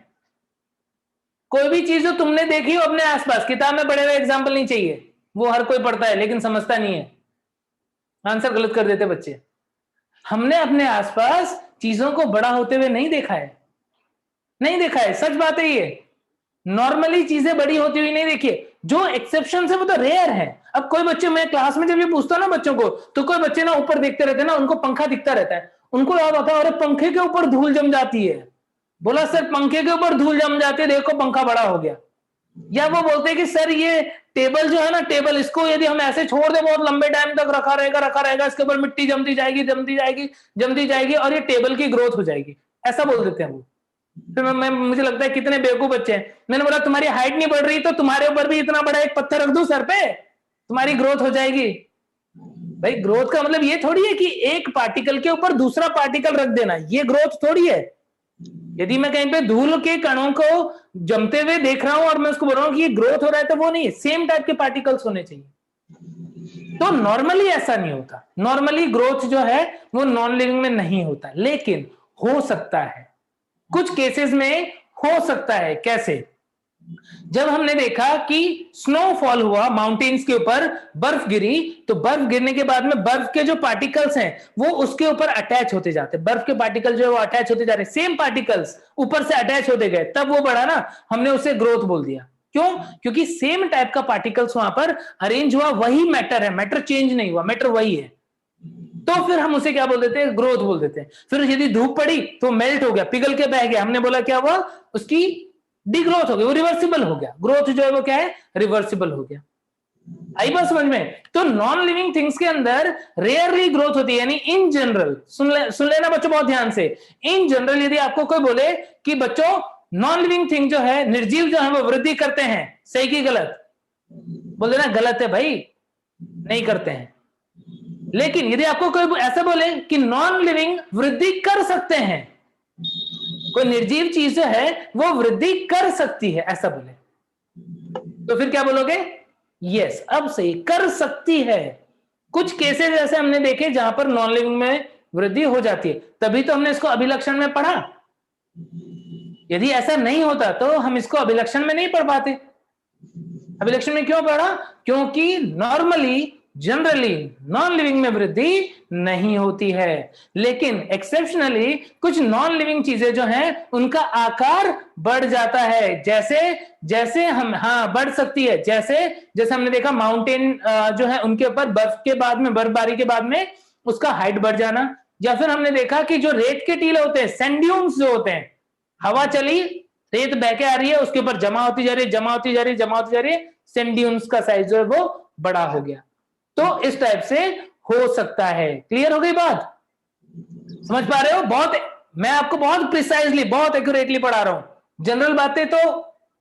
कोई भी चीज जो तुमने देखी हो अपने आसपास, किताब में पढ़े हुए एग्जाम्पल नहीं चाहिए, वो हर कोई पढ़ता है लेकिन समझता नहीं है, आंसर गलत कर देते बच्चे। हमने अपने आसपास चीजों को बड़ा होते हुए नहीं देखा है, नहीं देखा है, सच बात है ये। नॉर्मली चीजें बड़ी होती हुई नहीं देखी, जो एक्सेप्शन है वो तो रेयर है। अब कोई बच्चे, मैं क्लास में जब ये पूछता हूं ना बच्चों को, तो कोई बच्चे ना ऊपर देखते रहते हैं ना, उनको पंखा दिखता रहता है, उनको याद आता है अरे पंखे के ऊपर धूल जम जाती है। बोला सर पंखे के ऊपर धूल जम जाती है, देखो पंखा बड़ा हो गया। या वो बोलते हैं कि सर ये टेबल जो है ना, टेबल इसको यदि हम ऐसे छोड़ दे बहुत लंबे टाइम तक रखा रहेगा, इसके ऊपर मिट्टी जमती जाएगी और ये टेबल की ग्रोथ हो जाएगी, ऐसा बोल देते हैं वो। फिर मुझे लगता है कितने बेवकूफ बच्चे हैं। मैंने बोला तुम्हारी हाइट नहीं बढ़ रही तो तुम्हारे ऊपर भी इतना बड़ा एक पत्थर रख दूं सर पे, तुम्हारी ग्रोथ हो जाएगी। भाई ग्रोथ का मतलब ये थोड़ी है कि एक पार्टिकल के ऊपर दूसरा पार्टिकल रख देना, ये ग्रोथ थोड़ी है। यदि मैं कहीं पे धूल के कणों को जमते हुए देख रहा हूं और मैं उसको बोल रहा हूं कि ये ग्रोथ हो रहा है, तो वो नहीं है, सेम टाइप के पार्टिकल्स होने चाहिए। तो नॉर्मली ऐसा नहीं होता, नॉर्मली ग्रोथ जो है वो नॉन लिविंग में नहीं होता, लेकिन हो सकता है, कुछ केसेस में हो सकता है। कैसे? जब हमने देखा कि स्नोफॉल हुआ, माउंटेन्स के ऊपर बर्फ गिरी, तो बर्फ गिरने के बाद में बर्फ के जो पार्टिकल्स हैं वो उसके ऊपर अटैच होते जाते, बर्फ के पार्टिकल जो है वो अटैच होते जा रहे, सेम पार्टिकल्स ऊपर से अटैच होते गए, तब वो बढ़ा ना, हमने उसे ग्रोथ बोल दिया। क्यों? क्योंकि सेम टाइप का पार्टिकल्स वहां पर अरेंज हुआ, वही मैटर है, मैटर चेंज नहीं हुआ, मैटर वही है, तो फिर हम उसे क्या बोल देते हैं? ग्रोथ बोल देते हैं। फिर यदि धूप पड़ी तो मेल्ट हो गया, पिघल के बह गया, हमने बोला क्या हुआ? उसकी डिग्रोथ हो गई, वो रिवर्सिबल हो गया। ग्रोथ जो है वो क्या है? रिवर्सिबल हो गया। आई बात समझ में? तो नॉन लिविंग थिंग्स के अंदर रेयरली ग्रोथ होती है, यानी इन जनरल, सुन लेना बच्चों बहुत ध्यान से। इन जनरल यदि आपको कोई बोले कि बच्चों नॉन लिविंग थिंग जो है, निर्जीव जो है वो वृद्धि करते हैं, सही की गलत? बोल देना गलत है भाई, नहीं करते हैं। लेकिन यदि आपको कोई ऐसा बोले कि नॉन लिविंग वृद्धि कर सकते हैं, कोई निर्जीव चीज जो है वो वृद्धि कर सकती है, ऐसा बोले, तो फिर क्या बोलोगे? यस, अब सही, कर सकती है। कुछ केसेस ऐसे हमने देखे जहां पर नॉन लिविंग में वृद्धि हो जाती है, तभी तो हमने इसको अभिलक्षण में पढ़ा। यदि ऐसा नहीं होता तो हम इसको अभिलक्षण में नहीं पढ़ पाते। अभिलक्षण में क्यों पढ़ा? क्योंकि नॉर्मली, जनरली नॉन लिविंग में वृद्धि नहीं होती है, लेकिन एक्सेप्शनली कुछ नॉन लिविंग चीजें जो हैं उनका आकार बढ़ जाता है। जैसे हम, हाँ बढ़ सकती है, जैसे हमने देखा माउंटेन जो है उनके ऊपर बर्फ के बाद में, बर्फबारी के बाद में उसका हाइट बढ़ जाना, या फिर हमने देखा कि जो रेत के टीले होते हैं, सैंड जो होते हैं, हवा चली, रेत बह के आ रही है, उसके ऊपर जमा होती जा रही है, सैंड का साइज जो है वो बड़ा हो गया। तो इस टाइप से हो सकता है। क्लियर हो गई बात? समझ पा रहे हो? बहुत, मैं आपको बहुत प्रिसाइजली, बहुत एक्यूरेटली पढ़ा रहा हूं। जनरल बातें तो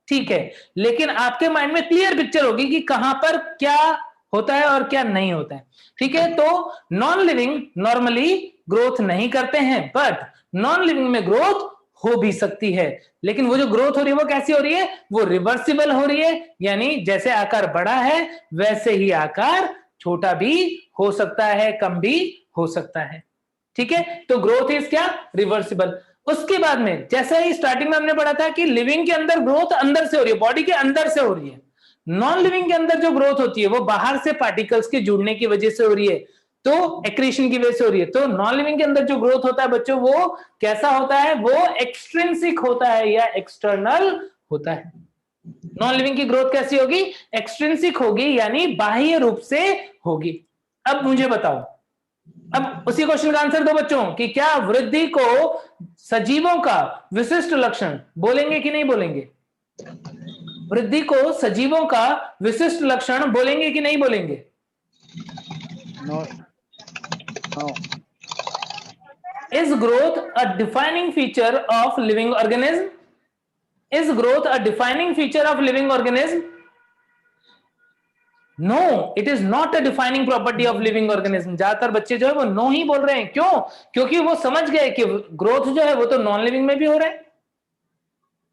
ठीक है, लेकिन आपके माइंड में क्लियर पिक्चर होगी कि कहां पर क्या होता है और क्या नहीं होता है। ठीक है, तो नॉन लिविंग नॉर्मली ग्रोथ नहीं करते हैं, बट नॉन लिविंग में ग्रोथ हो भी सकती है। लेकिन वो जो ग्रोथ हो रही है वो कैसी हो रही है? वो रिवर्सिबल हो रही है, यानी जैसे आकार बड़ा है वैसे ही आकार छोटा भी हो सकता है, कम भी हो सकता है। ठीक है, तो ग्रोथ इज क्या? रिवर्सिबल। उसके बाद में, जैसे ही स्टार्टिंग में हमने पढ़ा था कि लिविंग के अंदर ग्रोथ अंदर से हो रही है, बॉडी के अंदर से हो रही है। नॉन लिविंग के अंदर जो ग्रोथ होती है वो बाहर से पार्टिकल्स के जुड़ने की वजह से हो रही है, तो एक्रीशन की वजह से हो रही है। तो नॉन लिविंग के अंदर जो ग्रोथ होता है बच्चों, वो कैसा होता है? वो एक्सट्रिंसिक होता है या एक्सटर्नल होता है। नॉन लिविंग की ग्रोथ कैसी होगी? एक्सट्रिंसिक होगी, यानी बाह्य रूप से होगी। अब मुझे बताओ, अब उसी क्वेश्चन का आंसर दो बच्चों कि क्या वृद्धि को सजीवों का विशिष्ट लक्षण बोलेंगे कि नहीं बोलेंगे? वृद्धि को सजीवों का विशिष्ट लक्षण बोलेंगे कि नहीं बोलेंगे? No no. Is growth a defining feature of living organism? Is growth a defining feature of living organism? No, it is not a defining property of living organism. ज्यादातर बच्चे जो है वो नो ही बोल रहे हैं। क्यों? क्योंकि वो समझ गए कि ग्रोथ जो है वो तो नॉन लिविंग में भी हो रहा है,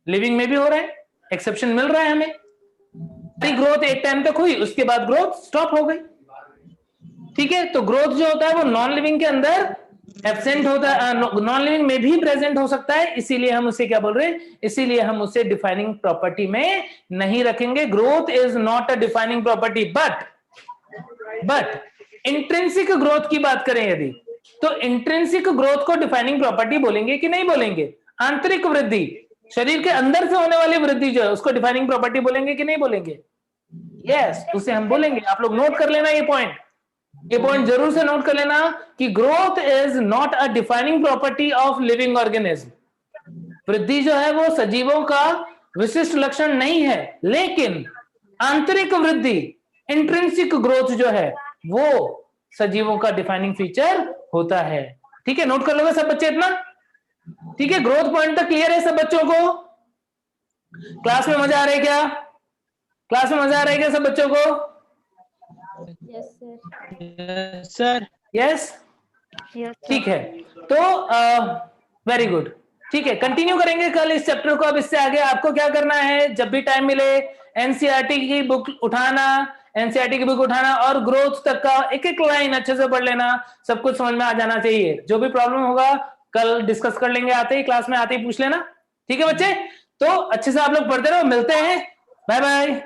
लिविंग में भी हो रहा है, एक्सेप्शन मिल रहा है हमें। ग्रोथ एक टाइम तक हुई, उसके बाद ग्रोथ स्टॉप हो गई। ठीक है, तो ग्रोथ जो होता है वो नॉन लिविंग के अंदर एब्सेंट होता है, नॉन लिविंग में भी प्रेजेंट हो सकता है, इसीलिए हम उसे क्या बोल रहे हैं? इसीलिए हम उसे डिफाइनिंग प्रॉपर्टी में नहीं रखेंगे। Growth is not a defining property, but intrinsic growth की बात करें यदि, तो इंट्रिंसिक ग्रोथ को डिफाइनिंग प्रॉपर्टी बोलेंगे कि नहीं बोलेंगे? आंतरिक वृद्धि, शरीर के अंदर से होने वाली वृद्धि जो है उसको डिफाइनिंग प्रॉपर्टी बोलेंगे कि नहीं बोलेंगे? यस, उसे हम बोलेंगे। आप लोग नोट कर लेना ये पॉइंट जरूर से नोट कर लेना कि growth is not a defining property of living organism. वृद्धि जो है वो सजीवों का विशिष्ट लक्षण नहीं है, लेकिन आंतरिक वृद्धि, इंट्रिंसिक ग्रोथ जो है वो सजीवों का डिफाइनिंग फीचर होता है। ठीक है, नोट कर लोगे सब बच्चे इतना? ठीक है, ग्रोथ पॉइंट तक क्लियर है सब बच्चों को? क्लास में मजा आ रहा है क्या? क्लास में मजा आ रहा है क्या सब बच्चों को? Yes, sir. Yes, sir. Yes, ठीक है, तो वेरी गुड। ठीक है, कंटिन्यू करेंगे कल इस चैप्टर को। अब इससे आगे आपको क्या करना है, जब भी टाइम मिले एनसीईआरटी की बुक उठाना, एनसीईआरटी की बुक उठाना और ग्रोथ तक का एक एक लाइन अच्छे से पढ़ लेना, सब कुछ समझ में आ जाना चाहिए। जो भी प्रॉब्लम होगा कल डिस्कस कर लेंगे, आते ही क्लास में आते ही पूछ लेना। ठीक है बच्चे, तो अच्छे से आप लोग पढ़ते रहो, मिलते हैं, बाय बाय।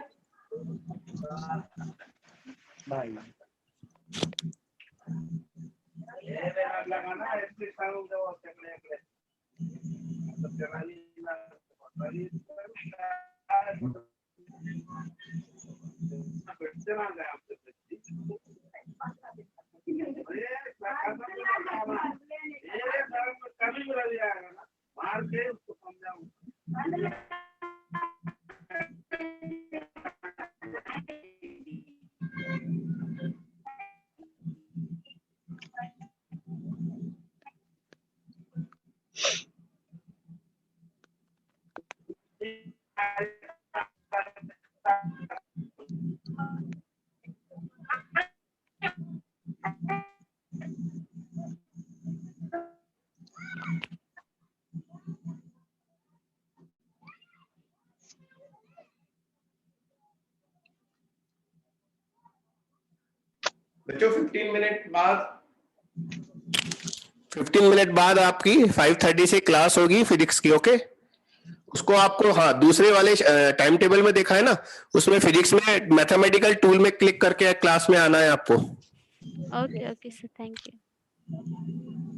बच्चों 15 मिनट बाद आपकी 5:30 से क्लास होगी फिजिक्स की। ओके, उसको आपको, हाँ, दूसरे वाले टाइम टेबल में देखा है ना, उसमें फिजिक्स में मैथमेटिकल टूल में क्लिक करके क्लास में आना है आपको। Okay sir, thank you.